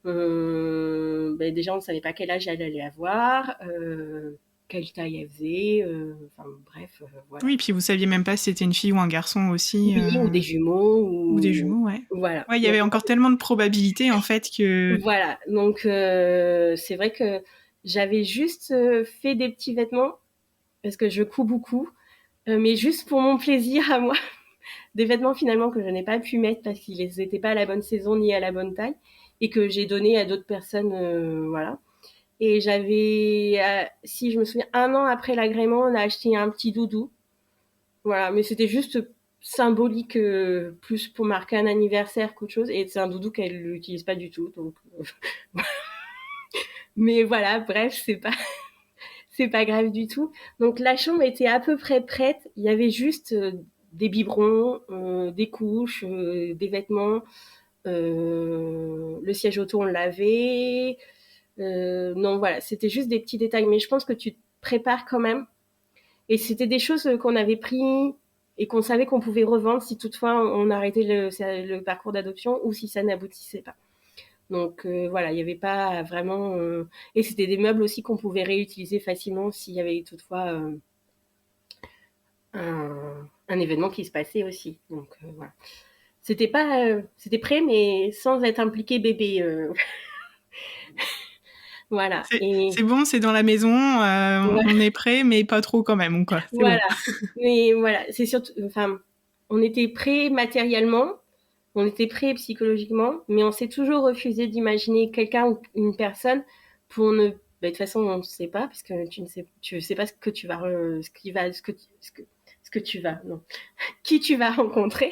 déjà on ne savait pas quel âge elle allait avoir. quelle taille elle faisait, enfin bref, voilà. Oui, puis vous saviez même pas si c'était une fille ou un garçon aussi, Oui, ou des jumeaux, ou des jumeaux, ouais. voilà. Ouais, il y Donc avait encore tellement de probabilités en fait que voilà, donc c'est vrai que j'avais juste fait des petits vêtements parce que je couds beaucoup, mais juste pour mon plaisir à moi. Des vêtements finalement que je n'ai pas pu mettre parce qu'ils n'étaient pas à la bonne saison ni à la bonne taille et que j'ai donné à d'autres personnes, voilà. Et j'avais, si je me souviens, 1 an après l'agrément, on a acheté un petit doudou. Voilà, mais c'était juste symbolique, plus pour marquer un anniversaire qu'autre chose. Et c'est un doudou qu'elle n'utilise pas du tout. Donc, mais voilà, bref, c'est pas grave du tout. Donc la chambre était à peu près prête. Il y avait juste des biberons, des couches, des vêtements. Le siège auto, on l'avait. Non, voilà, c'était juste des petits détails. Mais je pense que tu te prépares quand même. Et c'était des choses qu'on avait pris et qu'on savait qu'on pouvait revendre si toutefois on arrêtait le parcours d'adoption ou si ça n'aboutissait pas. Donc voilà, il n'y avait pas vraiment... Et c'était des meubles aussi qu'on pouvait réutiliser facilement s'il y avait toutefois un événement qui se passait aussi. Donc voilà. C'était pas, c'était prêt, mais sans être impliqué bébé. Voilà. Et c'est bon, c'est dans la maison, voilà. on est prêt, mais pas trop quand même, quoi. C'est bon. Voilà. Mais voilà, c'est surtout, enfin, on était prêt matériellement, on était prêt psychologiquement, mais on s'est toujours refusé d'imaginer quelqu'un ou une personne pour ne. Bah, de toute façon, on ne sait pas, parce que tu sais pas ce que tu vas, ce que tu vas, non, qui tu vas rencontrer.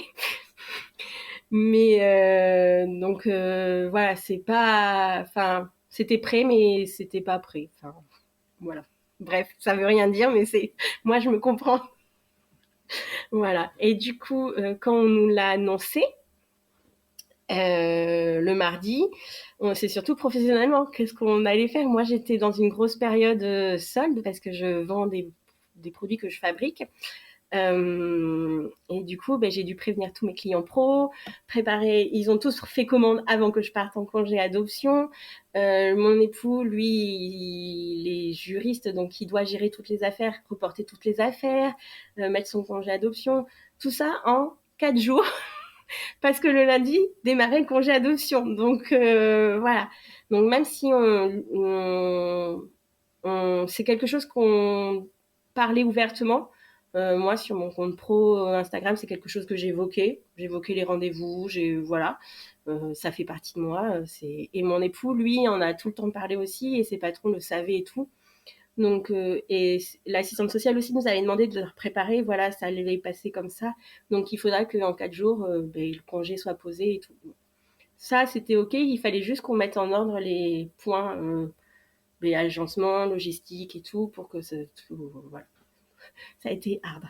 Mais donc voilà, c'est pas, enfin, c'était prêt, mais c'était pas prêt. Enfin, voilà. Bref, ça veut rien dire, mais c'est, moi, je me comprends. Voilà. Et du coup, quand on nous l'a annoncé, le mardi, c'est surtout professionnellement, qu'est-ce qu'on allait faire. Moi, j'étais dans une grosse période solde parce que je vends des produits que je fabrique. Et du coup, ben, j'ai dû prévenir tous mes clients pros, préparer. Ils ont tous fait commande avant que je parte en congé adoption. Mon époux, lui, il est juriste, donc il doit gérer toutes les affaires, reporter toutes les affaires, mettre son congé adoption. Tout ça en 4 jours, parce que le lundi démarrait le congé adoption. Donc voilà. Donc même si c'est quelque chose qu'on parlait ouvertement. Moi, sur mon compte pro Instagram, c'est quelque chose que j'évoquais. J'évoquais les rendez-vous, voilà. Ça fait partie de moi. Et mon époux, lui, en a tout le temps parlé aussi, et ses patrons le savaient et tout. Donc, et l'assistante sociale aussi nous avait demandé de leur préparer. Voilà, ça allait passer comme ça. Donc, il faudra qu'en 4 jours, le congé soit posé et tout. Ça, c'était OK. Il fallait juste qu'on mette en ordre les points, les agencements, logistique et tout, pour que voilà. Ça a été hard.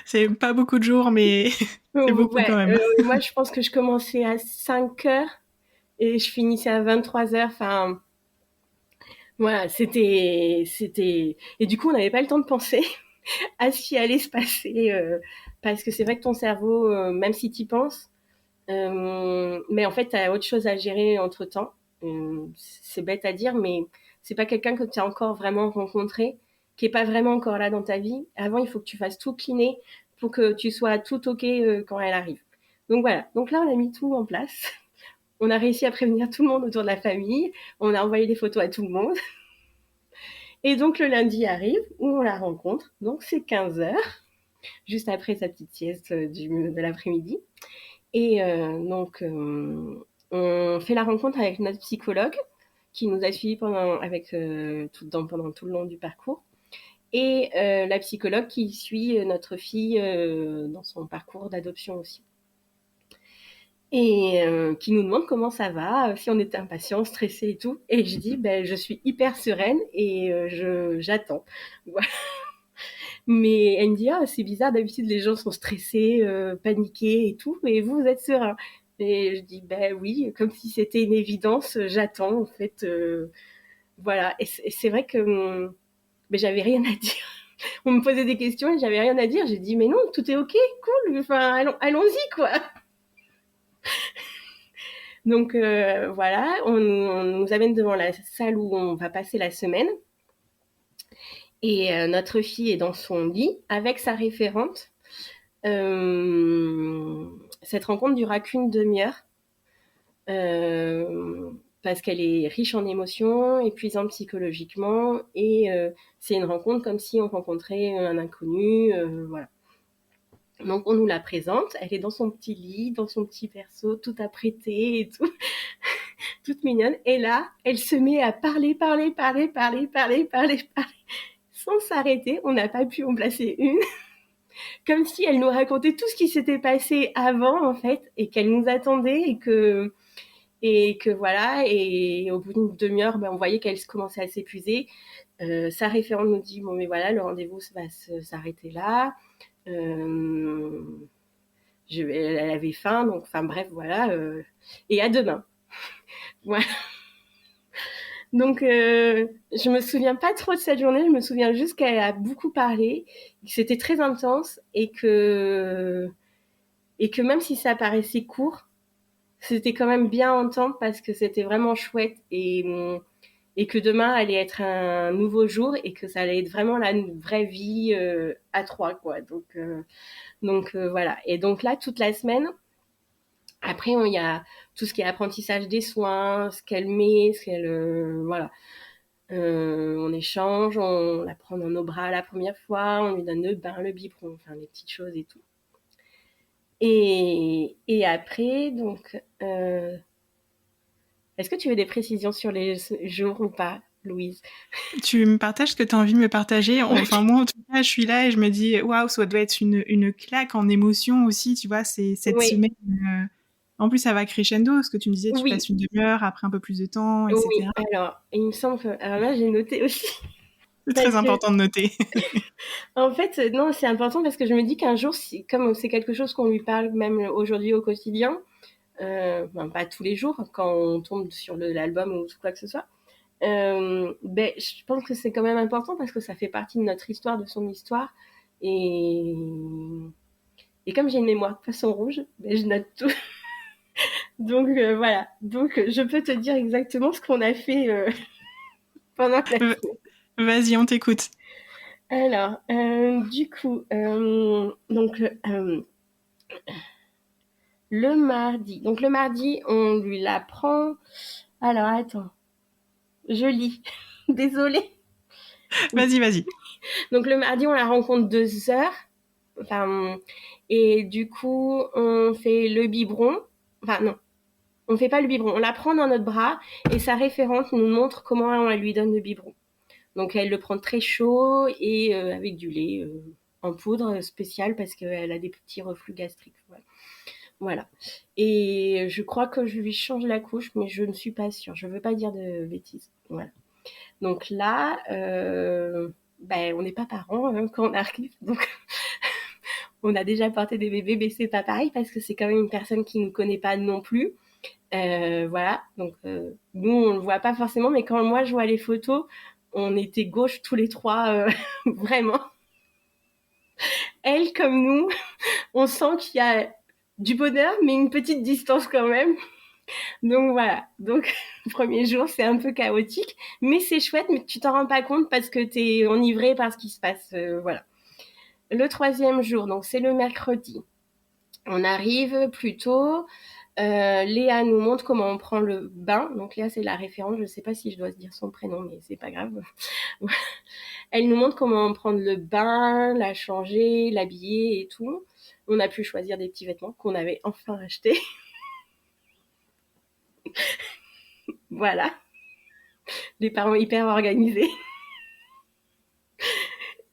C'est pas beaucoup de jours, mais c'est beaucoup quand Ouais, même. moi, je pense que je commençais à 5 heures et je finissais à 23 heures. Enfin, voilà, et du coup, on n'avait pas le temps de penser à ce qui allait se passer, parce que c'est vrai que ton cerveau, même si tu y penses, mais en fait, tu as autre chose à gérer entre temps. C'est bête à dire, mais c'est pas quelqu'un que tu as encore vraiment rencontré, qui est pas vraiment encore là dans ta vie. Avant, il faut que tu fasses tout cleaner pour que tu sois tout OK quand elle arrive. Donc voilà. Donc là, on a mis tout en place. On a réussi à prévenir tout le monde autour de la famille. On a envoyé des photos à tout le monde. Et donc le lundi arrive où on la rencontre. Donc c'est 15 heures, juste après sa petite sieste de l'après-midi. Et on fait la rencontre avec notre psychologue qui nous a suivis pendant tout le long du parcours. Et la psychologue qui suit notre fille dans son parcours d'adoption aussi. Et qui nous demande comment ça va, si on était impatient, stressé et tout. Et je dis, ben, je suis hyper sereine et j'attends. Voilà. Mais elle me dit, ah, c'est bizarre, d'habitude les gens sont stressés, paniqués et tout, mais vous êtes serein. Et je dis, ben oui, comme si c'était une évidence, j'attends en fait. Voilà, et c'est vrai que ben, j'avais rien à dire. On me posait des questions et j'avais rien à dire. J'ai dit, mais non, tout est ok, cool, enfin, allons-y quoi. Donc voilà, on nous amène devant la salle où on va passer la semaine. Et notre fille est dans son lit avec sa référente. Cette rencontre durera qu'une demi-heure. Parce qu'elle est riche en émotions, épuisante psychologiquement, et c'est une rencontre comme si on rencontrait un inconnu, voilà. Donc on nous la présente, elle est dans son petit lit, dans son petit berceau, tout apprêté et tout, toute mignonne. Et là, elle se met à parler, sans s'arrêter. On n'a pas pu en placer une. Comme si elle nous racontait tout ce qui s'était passé avant, en fait, et qu'elle nous attendait et que voilà, et au bout d'une demi-heure, on voyait qu'elle commençait à s'épuiser. Sa référente nous dit, bon, mais voilà, le rendez-vous va s'arrêter là. Elle avait faim, donc, enfin bref, voilà. Et à demain. Voilà. Donc, je me souviens pas trop de cette journée. Je me souviens juste qu'elle a beaucoup parlé, que c'était très intense et que même si ça paraissait court, c'était quand même bien à entendre parce que c'était vraiment chouette et que demain allait être un nouveau jour et que ça allait être vraiment la vraie vie à trois, quoi. Donc voilà. Et donc là, toute la semaine, après, il y a tout ce qui est apprentissage des soins, ce qu'elle met, ce qu'elle... voilà. On échange, on la prend dans nos bras la première fois, on lui donne le bain, le biberon, enfin les petites choses et tout. Et après, donc, est-ce que tu veux des précisions sur les jours ou pas, Louise? Tu me partages ce que tu as envie de me partager. Enfin, moi, en tout cas, je suis là et je me dis, waouh, ça doit être une claque en émotion aussi, tu vois, c'est cette Oui, semaine. En plus, ça va crescendo, ce que tu me disais, tu oui, passes une demi-heure, après un peu plus de temps, oui. etc. Alors, il me semble que... Alors là, j'ai noté aussi. C'est Parce très que, important de noter. en fait, non, c'est important parce que je me dis qu'un jour, comme c'est quelque chose qu'on lui parle même aujourd'hui au quotidien, pas tous les jours, quand on tombe sur l'album ou quoi que ce soit, je pense que c'est quand même important parce que ça fait partie de notre histoire, de son histoire. Et, et comme j'ai une mémoire de poisson rouge, je note tout. Donc voilà. Donc je peux te dire exactement ce qu'on a fait pendant la V- semaine. Vas-y, on t'écoute. Alors, du coup, donc le mardi. Donc le mardi, on lui l'apprend. Alors attends, je lis. Désolée. Vas-y, vas-y. Donc le mardi, on la rencontre 2 heures. Enfin, et du coup, on fait le biberon. Enfin non, on fait pas le biberon. On la prend dans notre bras et sa référente nous montre comment on lui donne le biberon. Donc elle le prend très chaud et avec du lait en poudre spécial parce qu'elle a des petits reflux gastriques. Voilà. Et je crois que je lui change la couche, mais je ne suis pas sûre. Je veux pas dire de bêtises. Voilà. Donc là, on n'est pas parents hein, quand on arrive. Donc on a déjà porté des bébés, mais c'est pas pareil parce que c'est quand même une personne qui ne nous connaît pas non plus. Voilà. Donc nous, on le voit pas forcément, mais quand moi je vois les photos, on était gauche tous les trois, vraiment. Elle comme nous, on sent qu'il y a du bonheur, mais une petite distance quand même. Donc voilà, donc le premier jour c'est un peu chaotique, mais c'est chouette, mais tu t'en rends pas compte parce que t'es enivré par ce qui se passe, voilà. Le troisième jour, donc c'est le mercredi. On arrive plus tôt. Léa nous montre comment on prend le bain. Donc Léa c'est la référente, je sais pas si je dois se dire son prénom, mais c'est pas grave. Elle nous montre comment prendre le bain, la changer, l'habiller et tout. On a pu choisir des petits vêtements qu'on avait enfin achetés. Voilà, les parents hyper organisés.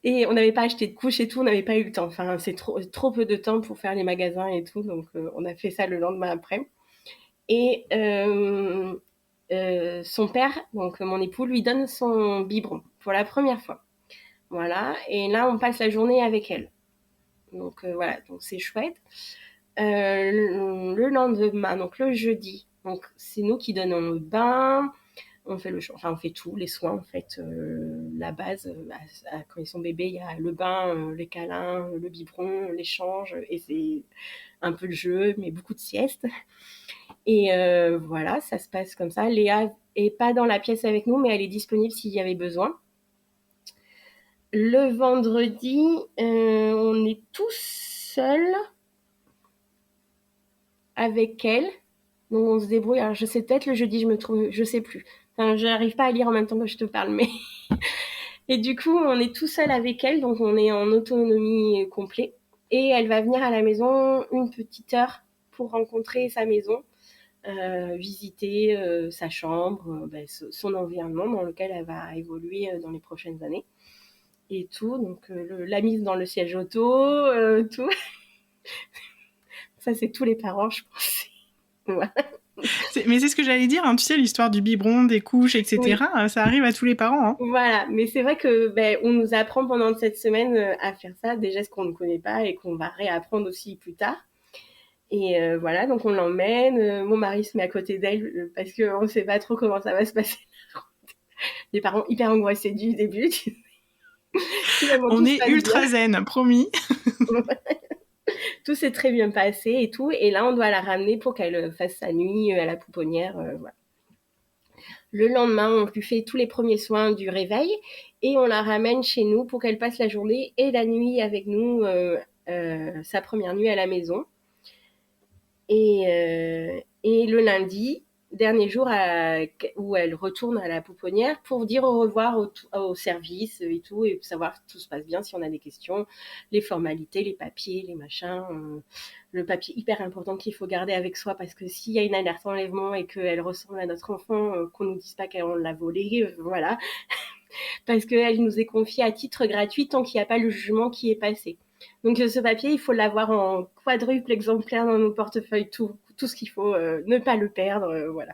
Et on n'avait pas acheté de couches et tout, on n'avait pas eu le temps. Enfin, c'est trop peu de temps pour faire les magasins et tout, donc on a fait ça le lendemain après. Et son père, donc mon époux, lui donne son biberon pour la première fois. Voilà, et là on passe la journée avec elle. Donc voilà, donc c'est chouette. Le lendemain, donc le jeudi, donc c'est nous qui donnons le bain, on fait on fait tout, les soins en fait, la base. Quand ils sont bébés, il y a le bain, les câlins, le biberon, l'échange, et c'est un peu le jeu, mais beaucoup de siestes. Et voilà, ça se passe comme ça. Léa est pas dans la pièce avec nous, mais elle est disponible s'il y avait besoin. Le vendredi, on est tous seuls avec elle. Donc on se débrouille. Alors je sais peut-être le jeudi, je sais plus. Enfin, j'arrive pas à lire en même temps que je te parle, mais et du coup on est tout seul avec elle, donc on est en autonomie complète. Et elle va venir à la maison une petite heure pour rencontrer sa maison, visiter sa chambre, son environnement dans lequel elle va évoluer dans les prochaines années et tout. Donc la mise dans le siège auto, tout. Ça c'est tous les parents, je pense. Voilà. Mais c'est ce que j'allais dire, hein, tu sais, l'histoire du biberon, des couches, Oui. etc. Ça arrive à tous les parents. Hein. Voilà, mais c'est vrai que on nous apprend pendant cette semaine à faire ça, des gestes qu'on ne connaît pas et qu'on va réapprendre aussi plus tard. Et voilà, donc on l'emmène. Mon mari se met à côté d'elle parce qu'on ne sait pas trop comment ça va se passer. Les parents hyper angoissés du début. Finalement, On tout se est passe bien. ultra zen, promis. Tout s'est très bien passé et tout. Et là, on doit la ramener pour qu'elle fasse sa nuit à la pouponnière. Voilà. Le lendemain, on lui fait tous les premiers soins du réveil et on la ramène chez nous pour qu'elle passe la journée et la nuit avec nous, sa première nuit à la maison. Et le lundi, dernier jour où elle retourne à la pouponnière pour dire au revoir au service et tout, et savoir si tout se passe bien, si on a des questions, les formalités, les papiers, les machins. Le papier hyper important qu'il faut garder avec soi parce que s'il y a une alerte enlèvement et qu'elle ressemble à notre enfant, qu'on nous dise pas qu'on l'a volé, voilà. Parce qu'elle nous est confiée à titre gratuit tant qu'il n'y a pas le jugement qui est passé. Donc ce papier, il faut l'avoir en quadruple exemplaire dans nos portefeuilles, tout ce qu'il faut, ne pas le perdre, voilà.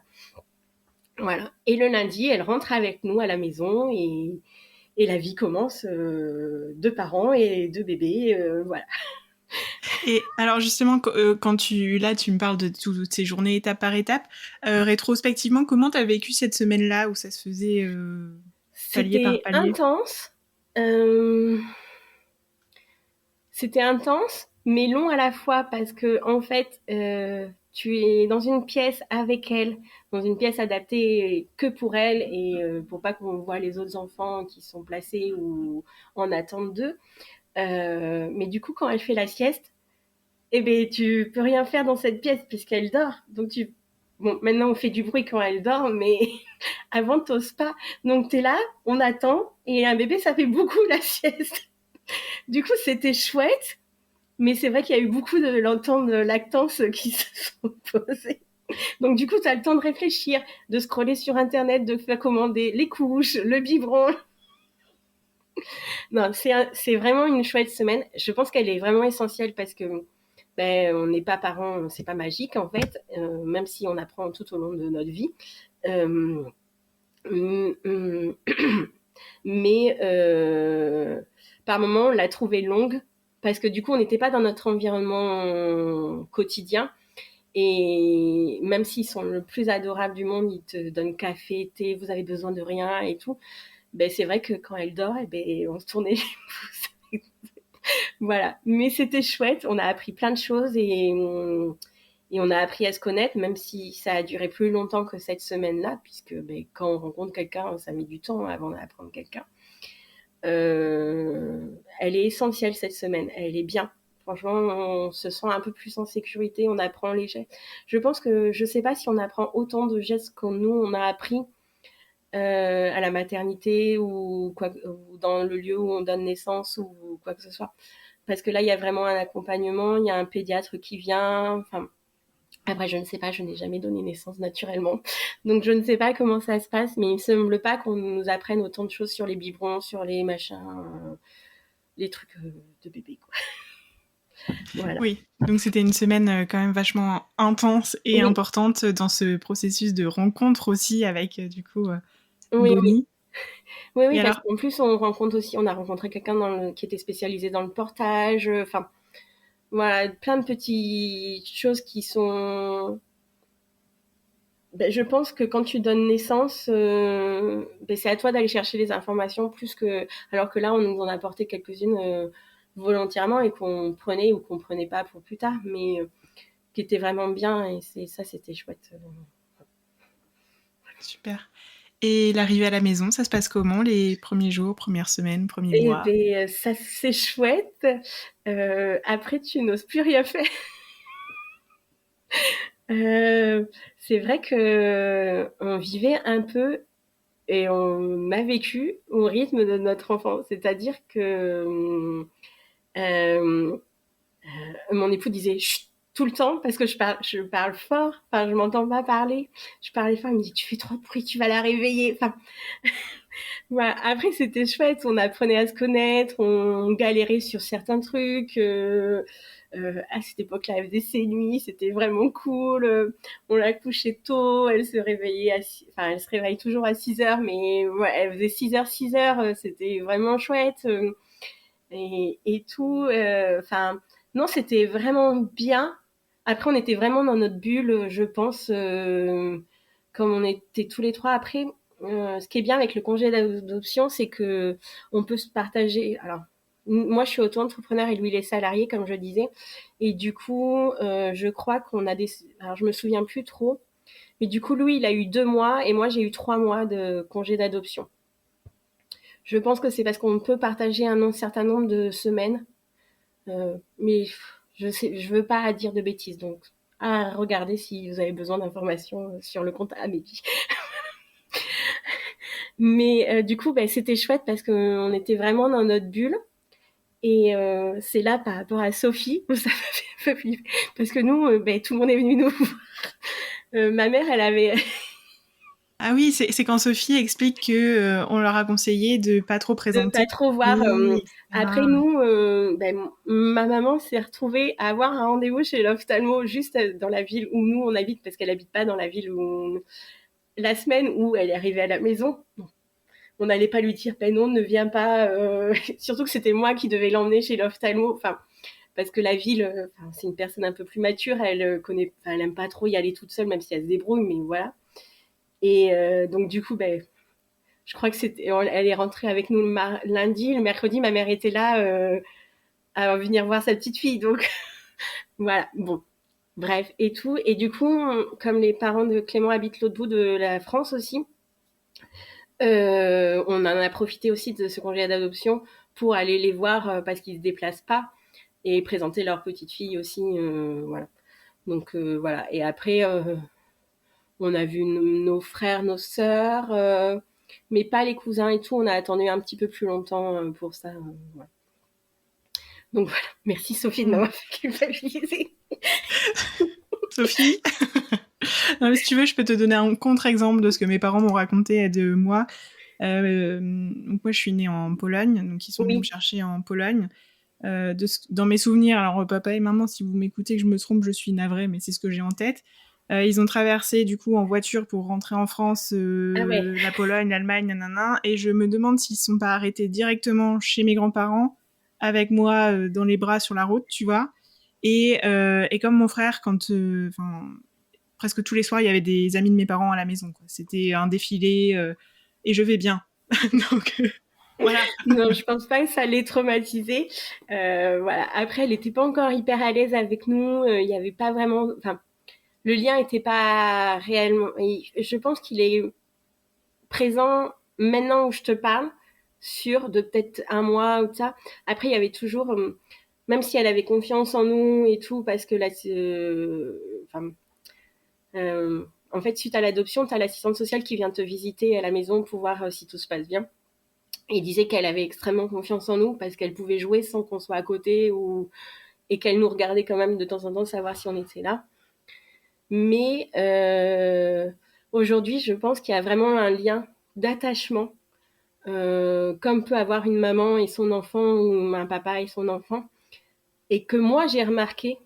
Voilà. Et le lundi, elle rentre avec nous à la maison et la vie commence, deux parents et deux bébés, voilà. Et alors justement, quand tu me parles de toutes ces journées étape par étape, rétrospectivement, comment t'as vécu cette semaine-là où ça se faisait palier par C'était palier? intense. Euh, C'était intense, mais long à la fois parce que en fait, tu es dans une pièce avec elle, dans une pièce adaptée que pour elle et pour pas qu'on voit les autres enfants qui sont placés ou en attente d'eux. Mais du coup, quand elle fait la sieste, eh ben tu peux rien faire dans cette pièce puisqu'elle dort. Donc bon, maintenant on fait du bruit quand elle dort, mais avant t'oses pas. Donc t'es là, on attend et un bébé ça fait beaucoup la sieste. Du coup, c'était chouette. Mais c'est vrai qu'il y a eu beaucoup de l'entente de lactance qui se sont posées. Donc du coup, tu as le temps de réfléchir, de scroller sur Internet, de faire commander les couches, le biberon. Non, c'est vraiment une chouette semaine. Je pense qu'elle est vraiment essentielle parce que on n'est pas parents, c'est pas magique en fait, même si on apprend tout au long de notre vie. Euh, mais par moments, on l'a trouvée longue parce que du coup, on n'était pas dans notre environnement quotidien. Et même s'ils sont le plus adorable du monde, ils te donnent café, thé, vous avez besoin de rien et tout. C'est vrai que quand elle dort, on se tournait les pouces. Voilà. Mais c'était chouette. On a appris plein de choses et on a appris à se connaître, même si ça a duré plus longtemps que cette semaine-là, puisque quand on rencontre quelqu'un, ça met du temps avant d'apprendre quelqu'un. Elle est essentielle cette semaine. Elle est bien. Franchement, on se sent un peu plus en sécurité. On apprend les gestes. Je pense que je sais pas si on apprend autant de gestes que nous on a appris à la maternité ou dans le lieu où on donne naissance ou quoi que ce soit. Parce que là, il y a vraiment un accompagnement. Il y a un pédiatre qui vient. Enfin, après, je ne sais pas, je n'ai jamais donné naissance naturellement. Donc, je ne sais pas comment ça se passe, mais il ne semble pas qu'on nous apprenne autant de choses sur les biberons, sur les machins, les trucs de bébé, quoi. Voilà. Oui, donc c'était une semaine quand même vachement intense et Oui, importante dans ce processus de rencontre aussi avec du coup oui, oui. Bonnie. Oui, oui, Et parce alors, qu'en plus, on a rencontré quelqu'un qui était spécialisé dans le portage. Enfin, voilà, plein de petites choses qui sont. Je pense que quand tu donnes naissance, c'est à toi d'aller chercher les informations plus que. Alors que là, on nous en a apporté quelques-unes volontairement et qu'on prenait ou qu'on prenait pas pour plus tard, mais qui étaient vraiment bien et c'était chouette. super. Et l'arrivée à la maison, ça se passe comment les premiers jours, premières semaines, premiers Et mois? ben ça c'est chouette. Après tu n'oses plus rien faire. C'est vrai que on vivait un peu et on a vécu au rythme de notre enfance. C'est-à-dire que mon époux disait chut tout le temps parce que je parle fort. Enfin, je m'entends pas parler. Je parlais fort. Il me dit tu fais trop de bruit, tu vas la réveiller. Enfin, voilà. Après c'était chouette. On apprenait à se connaître. On galérait sur certains trucs. À cette époque-là, elle faisait ses nuits, c'était vraiment cool. On la couchait tôt, elle se réveillait enfin, elle se réveille toujours à 6 heures, mais ouais, elle faisait 6 heures, c'était vraiment chouette. Et tout. Enfin, non, c'était vraiment bien. Après, on était vraiment dans notre bulle, je pense, comme on était tous les trois. Après, ce qui est bien avec le congé d'adoption, c'est que on peut se partager. Alors, moi, je suis auto-entrepreneur et lui, il est salarié, comme je disais. Et du coup, je crois qu'on a des. Alors, je me souviens plus trop. Mais du coup, lui, il a eu 2 mois et moi, j'ai eu 3 mois de congé d'adoption. Je pense que c'est parce qu'on peut partager un certain nombre de semaines. Mais je veux pas dire de bêtises, donc à regarder si vous avez besoin d'informations sur le compte Amélie. Mais du coup, bah, c'était chouette parce qu'on était vraiment dans notre bulle. Et c'est là par rapport à Sophie où ça m'a fait un peu flipper. Parce que nous, bah, tout le monde est venu nous voir. Ma mère, elle avait Ah oui, c'est quand Sophie explique que on leur a conseillé de pas trop de présenter pas trop voir. les Après etc. nous, ben, ma maman s'est retrouvée à avoir un rendez-vous chez l'ophtalmo juste dans la ville où nous on habite parce qu'elle habite pas dans la ville où la semaine où elle est arrivée à la maison. On n'allait pas lui dire ben non, ne viens pas. Surtout que c'était moi qui devais l'emmener chez l'ophtalmo. Enfin, parce que la ville, c'est une personne un peu plus mature, elle connaît, elle aime pas trop y aller toute seule, même si elle se débrouille, mais voilà. Et donc du coup, ben je crois que elle est rentrée avec nous lundi, le mercredi, ma mère était là à venir voir sa petite fille. Donc voilà, bon, bref, et tout. Et du coup, comme les parents de Clément habitent l'autre bout de la France aussi, on en a profité aussi de ce congé d'adoption pour aller les voir parce qu'ils se déplacent pas et présenter leur petite fille aussi, voilà. Donc voilà. Et après, on a vu nos frères, nos sœurs, mais pas les cousins et tout. On a attendu un petit peu plus longtemps pour ça. Voilà. Donc voilà. Merci Sophie de Hmm. m'avoir fait culpabiliser. Sophie? Non, mais si tu veux, je peux te donner un contre-exemple de ce que mes parents m'ont raconté de moi. Donc moi, je suis née en Pologne, donc ils sont venus me Oui. chercher en Pologne. Dans mes souvenirs, alors papa et maman, si vous m'écoutez, que je me trompe, je suis navrée, mais c'est ce que j'ai en tête. Ils ont traversé du coup en voiture pour rentrer en France, Ah ouais. la Pologne, l'Allemagne, nanana, et je me demande s'ils ne sont pas arrêtés directement chez mes grands-parents avec moi dans les bras sur la route, tu vois. Et comme mon frère, presque tous les soirs, il y avait des amis de mes parents à la maison, quoi. C'était un défilé et je vais bien. Donc voilà. Non, je pense pas que ça l'ait traumatisée. Voilà. Après, elle était pas encore hyper à l'aise avec nous. Il y avait pas vraiment. Enfin, le lien était pas réellement. Je pense qu'il est présent maintenant où je te parle, sur de peut-être un mois ou ça. Après, il y avait toujours, même si elle avait confiance en nous et tout, parce que là, enfin, en fait, suite à l'adoption, tu as l'assistante sociale qui vient te visiter à la maison pour voir si tout se passe bien. Et disait qu'elle avait extrêmement confiance en nous parce qu'elle pouvait jouer sans qu'on soit à côté et qu'elle nous regardait quand même de temps en temps savoir si on était là. Mais aujourd'hui, je pense qu'il y a vraiment un lien d'attachement, comme peut avoir une maman et son enfant ou un papa et son enfant, et que moi j'ai remarqué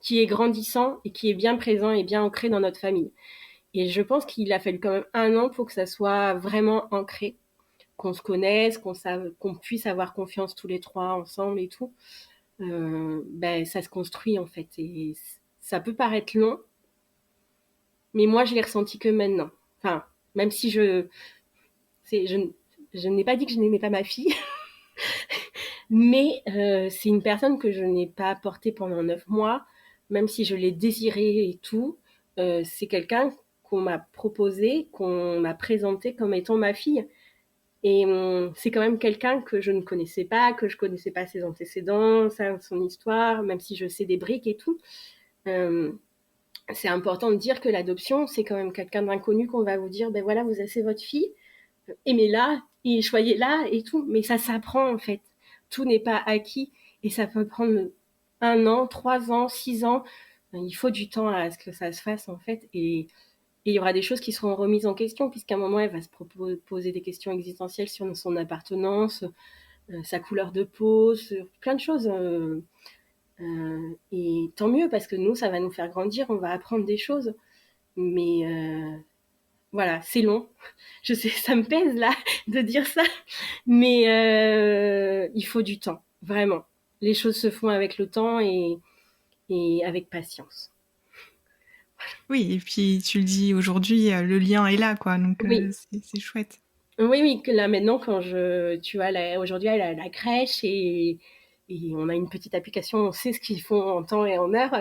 qui est grandissant et qui est bien présent et bien ancré dans notre famille. Et je pense qu'il a fallu quand même 1 an pour que ça soit vraiment ancré, qu'on se connaisse, qu'on puisse avoir confiance tous les trois ensemble et tout. Ben, ça se construit en fait. Et ça peut paraître long, mais moi je l'ai ressenti que maintenant. Enfin, même si c'est, je, je n'ai pas dit que je n'aimais pas ma fille, mais c'est une personne que je n'ai pas portée pendant 9 mois, même si je l'ai désirée et tout. C'est quelqu'un qu'on m'a proposée, qu'on m'a présentée comme étant ma fille. Et c'est quand même quelqu'un que je ne connaissais pas, que je connaissais pas ses antécédents, son histoire, même si je sais des briques et tout. C'est important de dire que l'adoption, c'est quand même quelqu'un d'inconnu qu'on va vous dire, ben voilà, c'est votre fille, aimez-la, et choyez-la et tout. Mais ça s'apprend en fait. Tout n'est pas acquis et ça peut prendre 1 an, 3 ans, 6 ans. Il faut du temps à ce que ça se fasse en fait. Et il y aura des choses qui seront remises en question puisqu'à un moment, elle va se poser des questions existentielles sur son appartenance, sa couleur de peau, sur plein de choses. Et tant mieux parce que nous, ça va nous faire grandir, on va apprendre des choses. Mais voilà, c'est long. Je sais, ça me pèse là de dire ça, mais il faut du temps, vraiment. Les choses se font avec le temps et avec patience. Oui, et puis tu le dis aujourd'hui, le lien est là, quoi, donc Oui. c'est chouette. Oui, que là maintenant, tu vois, aujourd'hui, elle a la crèche et on a une petite application, on sait ce qu'ils font en temps et en heure.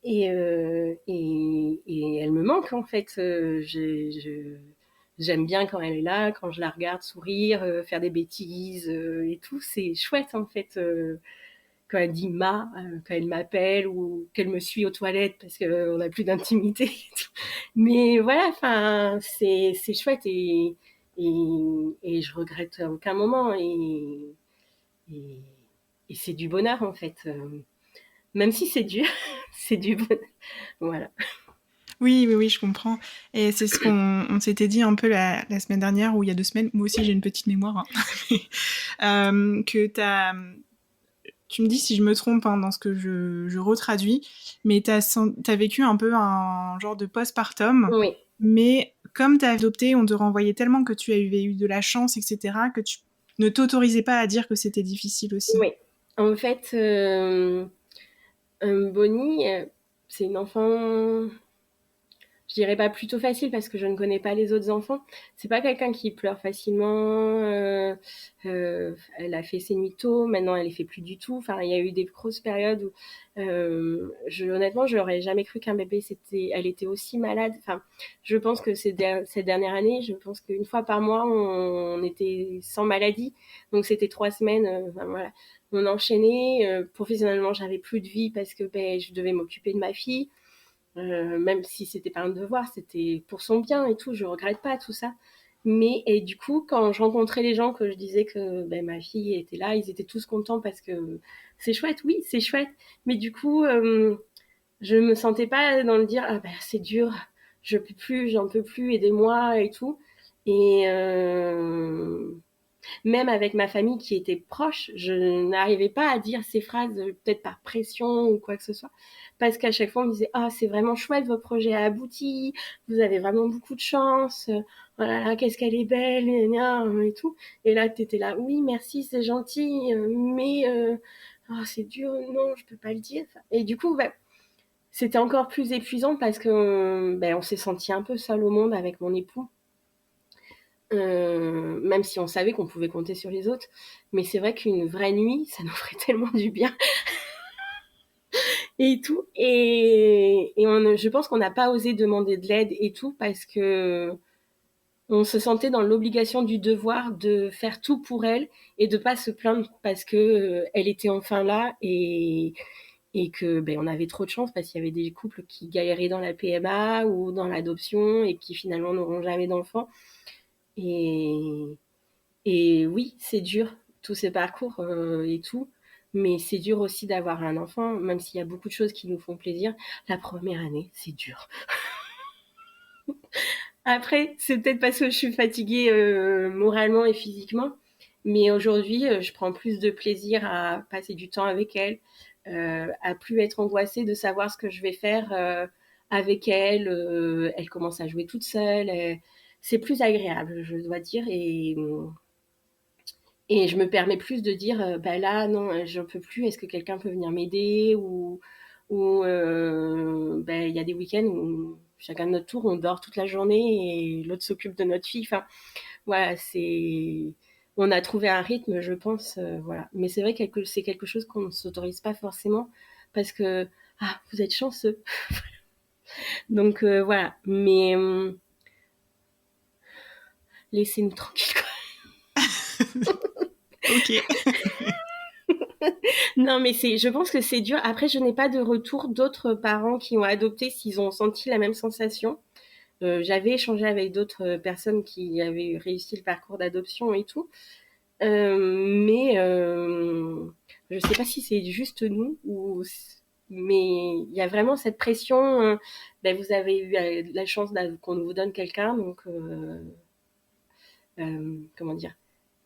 Et elle me manque en fait. J'aime bien quand elle est là, quand je la regarde sourire, faire des bêtises et tout. C'est chouette en fait. Quand elle dit quand elle m'appelle ou qu'elle me suit aux toilettes parce qu'on n'a plus d'intimité. Mais voilà, enfin, c'est chouette et je regrette à aucun moment et, et c'est du bonheur en fait. Même si c'est dur, c'est du bonheur. Voilà. Oui, oui, oui, je comprends. Et c'est ce qu'on s'était dit un peu la semaine dernière ou il y a 2 semaines. Moi aussi, j'ai une petite mémoire. Que tu me dis si je me trompe hein, dans ce que je retraduis, mais t'as vécu un peu un genre de postpartum, Oui. mais comme t'as adopté, on te renvoyait tellement que tu avais eu de la chance, etc., que tu ne t'autorisais pas à dire que c'était difficile aussi. Oui. En fait, Bonnie, c'est une enfant, je dirais pas plutôt facile parce que je ne connais pas les autres enfants. C'est pas quelqu'un qui pleure facilement. Elle a fait ses nuits tôt, maintenant elle les fait plus du tout. Enfin, il y a eu des grosses périodes où, honnêtement, je n'aurais jamais cru qu'un bébé elle était aussi malade. Enfin, je pense que ces dernières années, je pense qu'une fois par mois, on était sans maladie. Donc c'était 3 semaines. Enfin, voilà, on enchaînait. Professionnellement, j'avais plus de vie parce que je devais m'occuper de ma fille. Même si c'était pas un devoir, c'était pour son bien et tout, je regrette pas tout ça. Mais et du coup, quand je rencontrais les gens que je disais que ma fille était là, ils étaient tous contents parce que c'est chouette, oui, c'est chouette. Mais du coup, je me sentais pas dans le dire ah c'est dur, je peux plus, j'en peux plus, aidez-moi et tout. Et même avec ma famille qui était proche, je n'arrivais pas à dire ces phrases, peut-être par pression ou quoi que ce soit, parce qu'à chaque fois on me disait ah c'est vraiment chouette, votre projet a abouti, vous avez vraiment beaucoup de chance, oh là là qu'est-ce qu'elle est belle et tout, et là t'étais là oui merci c'est gentil, mais oh, c'est dur, non je peux pas le dire, et du coup c'était encore plus épuisant parce que on s'est senti un peu seul au monde avec mon époux. Même si on savait qu'on pouvait compter sur les autres. Mais c'est vrai qu'une vraie nuit, ça nous ferait tellement du bien et tout. Je pense qu'on n'a pas osé demander de l'aide et tout parce que on se sentait dans l'obligation du devoir de faire tout pour elle et de pas se plaindre parce que elle était enfin là et que on avait trop de chance parce qu'il y avait des couples qui galéraient dans la PMA ou dans l'adoption et qui finalement n'auront jamais d'enfants. Et, Et oui, c'est dur, tous ces parcours et tout, mais c'est dur aussi d'avoir un enfant, même s'il y a beaucoup de choses qui nous font plaisir. La première année, c'est dur. Après, c'est peut-être parce que je suis fatiguée moralement et physiquement, mais aujourd'hui, je prends plus de plaisir à passer du temps avec elle, à plus être angoissée de savoir ce que je vais faire avec elle. Elle commence à jouer toute seule. C'est plus agréable, je dois dire, et je me permets plus de dire, là, non, j'en peux plus, est-ce que quelqu'un peut venir m'aider ou il y a des week-ends où chacun de notre tour, on dort toute la journée et l'autre s'occupe de notre fille. Enfin, voilà, on a trouvé un rythme, je pense, voilà. Mais c'est vrai que c'est quelque chose qu'on ne s'autorise pas forcément parce que, ah, vous êtes chanceux. Donc voilà, mais laissez-nous tranquilles, quoi. Ok. Non, mais je pense que c'est dur. Après, je n'ai pas de retour d'autres parents qui ont adopté s'ils ont senti la même sensation. J'avais échangé avec d'autres personnes qui avaient réussi le parcours d'adoption et tout. Mais je ne sais pas si c'est juste nous ou mais il y a vraiment cette pression. Ben, vous avez eu la chance qu'on vous donne quelqu'un, donc comment dire,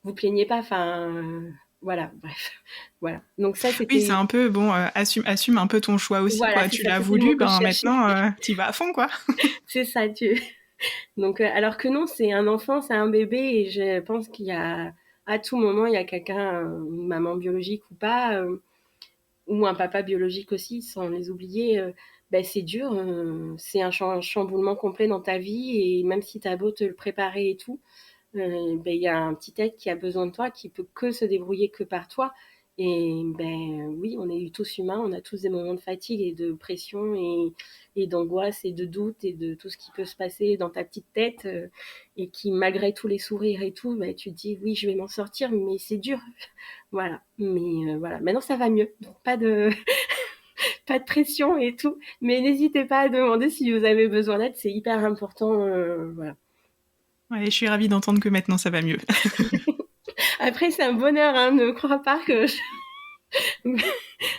vous plaignez pas. Enfin, voilà, bref, voilà. Donc ça, Oui, c'est c'était un peu, bon, assume un peu ton choix aussi, voilà, quoi. c'est Tu ça, l'as c'était le mot voulu, que je ben cherchais. maintenant, t'y vas à fond, quoi. C'est ça, tu. Donc alors que non, c'est un enfant, c'est un bébé, et je pense qu'il y a à tout moment il y a quelqu'un, une maman biologique ou pas. Ou un papa biologique aussi, sans les oublier, ben c'est dur, c'est un chamboulement complet dans ta vie, et même si tu as beau te le préparer et tout, ben il y a un petit être qui a besoin de toi, qui peut que se débrouiller que par toi. Et ben oui, on est tous humains, on a tous des moments de fatigue et de pression et d'angoisse et de doute et de tout ce qui peut se passer dans ta petite tête, et qui malgré tous les sourires et tout, ben, tu te dis oui, je vais m'en sortir, mais c'est dur. Voilà, mais voilà, maintenant ça va mieux, donc pas de pas de pression et tout, mais n'hésitez pas à demander si vous avez besoin d'aide, c'est hyper important, voilà. Ouais, je suis ravie d'entendre que maintenant ça va mieux. Après c'est un bonheur, hein, ne crois pas que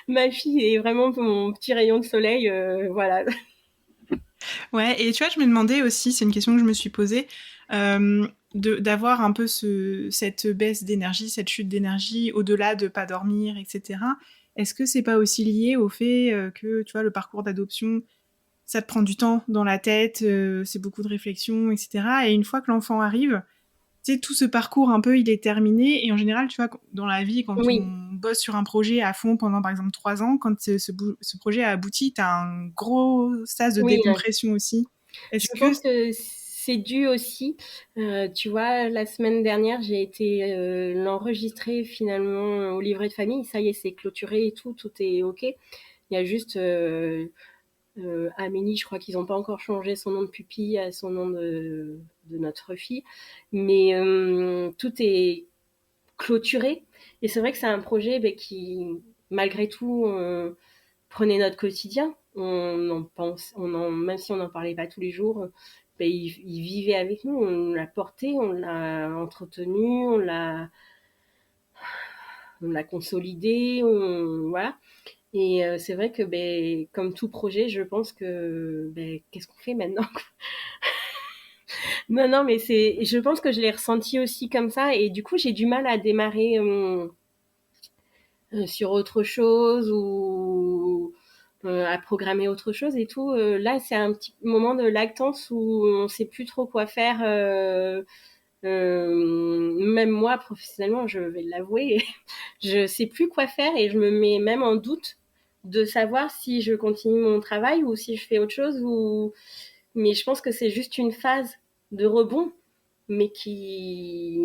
ma fille est vraiment mon petit rayon de soleil, voilà. Ouais, et tu vois, je me demandais aussi, c'est une question que je me suis posée, d'avoir un peu cette baisse d'énergie, cette chute d'énergie, au-delà de pas dormir, etc. Est-ce que c'est pas aussi lié au fait que, tu vois, le parcours d'adoption, ça te prend du temps dans la tête, c'est beaucoup de réflexion, etc. Et une fois que l'enfant arrive, tu sais, tout ce parcours un peu, il est terminé. Et en général, tu vois, dans la vie, quand Oui, on bosse sur un projet à fond pendant, par exemple, 3 ans, quand ce projet a abouti, t'as un gros sas de oui, décompression aussi. je Est-ce que... pense que c'est dû aussi, tu vois, la semaine dernière, j'ai été l'enregistrer finalement au livret de famille, ça y est, c'est clôturé et tout est OK. Il y a juste Amélie, je crois qu'ils n'ont pas encore changé son nom de pupille à son nom de notre fille. Mais tout est clôturé. Et c'est vrai que c'est un projet qui, malgré tout, prenait notre quotidien. On en pense, même si on n'en parlait pas tous les jours, il vivait avec nous. On l'a porté, on l'a entretenu, on l'a consolidé, voilà. Et c'est vrai que comme tout projet, je pense que qu'est-ce qu'on fait maintenant? Non, non, mais je pense que je l'ai ressenti aussi comme ça, et du coup, j'ai du mal à démarrer sur autre chose, ou à programmer autre chose et tout. Là, c'est un petit moment de lactance où on sait plus trop quoi faire. Même moi, professionnellement, je vais l'avouer, je sais plus quoi faire, et je me mets même en doute de savoir si je continue mon travail ou si je fais autre chose. Mais je pense que c'est juste une phase de rebond, mais qui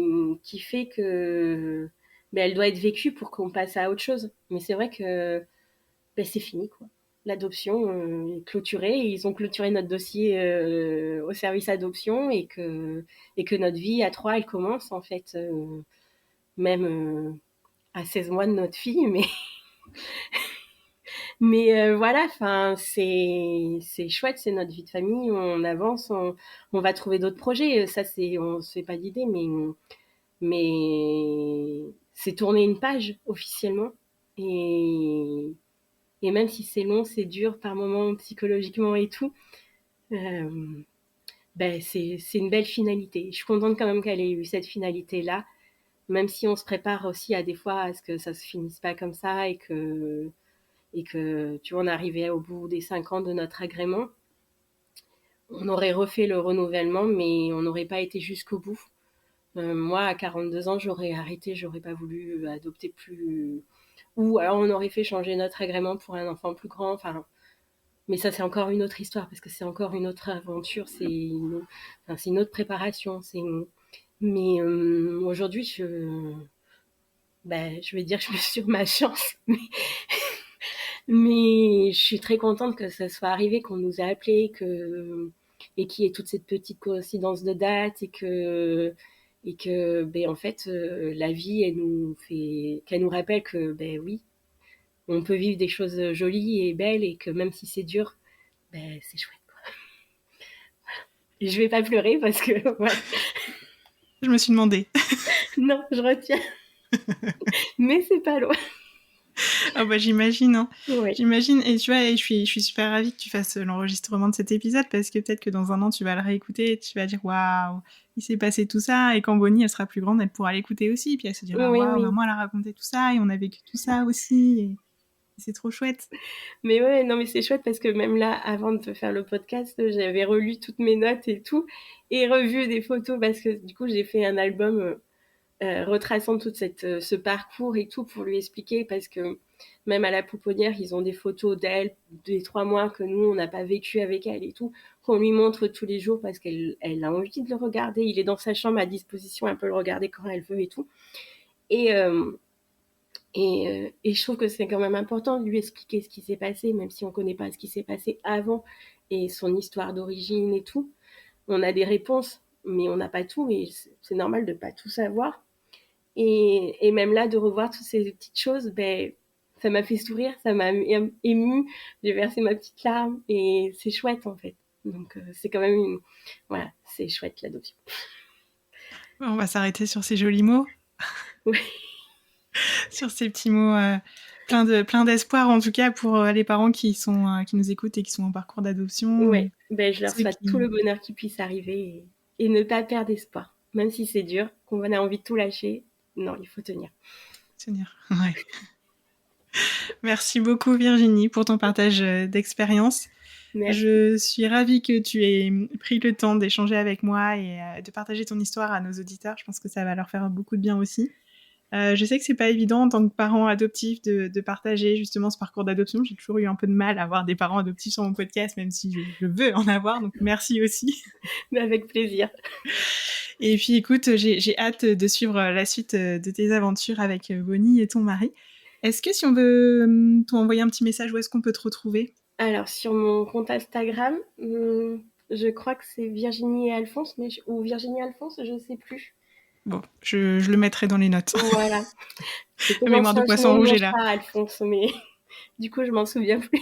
fait que elle doit être vécue pour qu'on passe à autre chose. Mais c'est vrai que c'est fini, quoi. L'adoption est clôturée, et ils ont clôturé notre dossier au service adoption, et que notre vie à trois, elle commence en fait, même à 16 mois de notre fille, mais voilà, enfin c'est chouette, c'est notre vie de famille, on avance, on va trouver d'autres projets, ça c'est on se fait pas d'idée, mais c'est tourner une page officiellement, et même si c'est long, c'est dur par moments psychologiquement et tout, euh, c'est une belle finalité. Je suis contente quand même qu'elle ait eu cette finalité là, même si on se prépare aussi à des fois à ce que ça se finisse pas comme ça, et que tu vois, on arrivait au bout des 5 ans de notre agrément, on aurait refait le renouvellement, mais on n'aurait pas été jusqu'au bout. Moi, à 42 ans, j'aurais arrêté, j'aurais pas voulu adopter plus. Ou alors on aurait fait changer notre agrément pour un enfant plus grand. Enfin, mais ça, c'est encore une autre histoire, parce que c'est encore une autre aventure, c'est une autre préparation. Mais aujourd'hui, je vais dire que je me suis sur ma chance. Mais je suis très contente que ça soit arrivé, qu'on nous a appelés, et qu'il y ait toute cette petite coïncidence de date et que ben, en fait, la vie, qu'elle nous rappelle que, ben oui, on peut vivre des choses jolies et belles et que même si c'est dur, ben c'est chouette. Je vais pas pleurer parce que, voilà. Je me suis demandé. Non, je retiens. Mais c'est pas loin. Ah bah j'imagine, hein. Oui. J'imagine. Et tu vois, je suis super ravie que tu fasses l'enregistrement de cet épisode parce que peut-être que dans un an, tu vas le réécouter et tu vas dire waouh, il s'est passé tout ça. Et quand Bonnie, elle sera plus grande, elle pourra l'écouter aussi. Puis elle se dira Oui, waouh, oui. maman, elle a raconté tout ça et on a vécu tout ça aussi. Et c'est trop chouette. Mais ouais, non, mais c'est chouette parce que même là, avant de faire le podcast, j'avais relu toutes mes notes et tout, et revu des photos parce que du coup, j'ai fait un album retraçant ce parcours et tout pour lui expliquer parce que même à la pouponnière, ils ont des photos d'elle des 3 mois que nous, on n'a pas vécu avec elle et tout, qu'on lui montre tous les jours parce qu'elle a envie de le regarder. Il est dans sa chambre à disposition, elle peut le regarder quand elle veut et tout. Et, et je trouve que c'est quand même important de lui expliquer ce qui s'est passé, même si on ne connaît pas ce qui s'est passé avant et son histoire d'origine et tout. On a des réponses, mais on n'a pas tout, et c'est normal de ne pas tout savoir. Et même là, de revoir toutes ces petites choses, ben, ça m'a fait sourire, ça m'a ému, j'ai versé ma petite larme, et c'est chouette en fait. Donc c'est quand même Voilà, c'est chouette l'adoption. On va s'arrêter sur ces jolis mots. Oui. Sur ces petits mots plein d'espoir en tout cas pour les parents qui nous écoutent et qui sont en parcours d'adoption. Ouais, ben, je leur Ceux souhaite qui... tout le bonheur qui puisse arriver et ne pas perdre espoir. Même si c'est dur, qu'on a envie de tout lâcher, non, il faut tenir. Tenir. Ouais. Merci beaucoup Virginie pour ton partage d'expérience. Merci. Je suis ravie que tu aies pris le temps d'échanger avec moi et de partager ton histoire à nos auditeurs. Je pense que ça va leur faire beaucoup de bien aussi. Je sais que c'est pas évident en tant que parent adoptif de partager justement ce parcours d'adoption. J'ai toujours eu un peu de mal à avoir des parents adoptifs sur mon podcast, même si je veux en avoir, donc merci aussi. Mais avec plaisir. Et puis écoute, j'ai hâte de suivre la suite de tes aventures avec Bonnie et ton mari. Est-ce que si on veut t'envoyer un petit message, où est-ce qu'on peut te retrouver ? Alors, sur mon compte Instagram, je crois que c'est Virginie et Alphonse, ou Virginie et Alphonse, je sais plus. Bon, je le mettrai dans les notes. Voilà. C'est La comme mémoire de ancien poisson nom de rouge mon est là. frère Alphonse, mais du coup, je m'en souviens plus.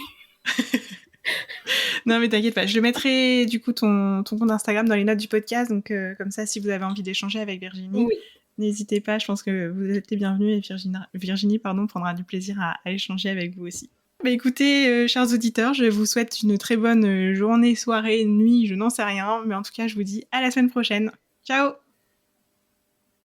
Non mais t'inquiète pas, je mettrai du coup ton compte Instagram dans les notes du podcast, donc comme ça si vous avez envie d'échanger avec Virginie, Oui. n'hésitez pas, je pense que vous êtes les bienvenus et Virginie prendra du plaisir à échanger avec vous aussi. Bah écoutez, chers auditeurs, je vous souhaite une très bonne journée, soirée, nuit, je n'en sais rien, mais en tout cas je vous dis à la semaine prochaine. Ciao!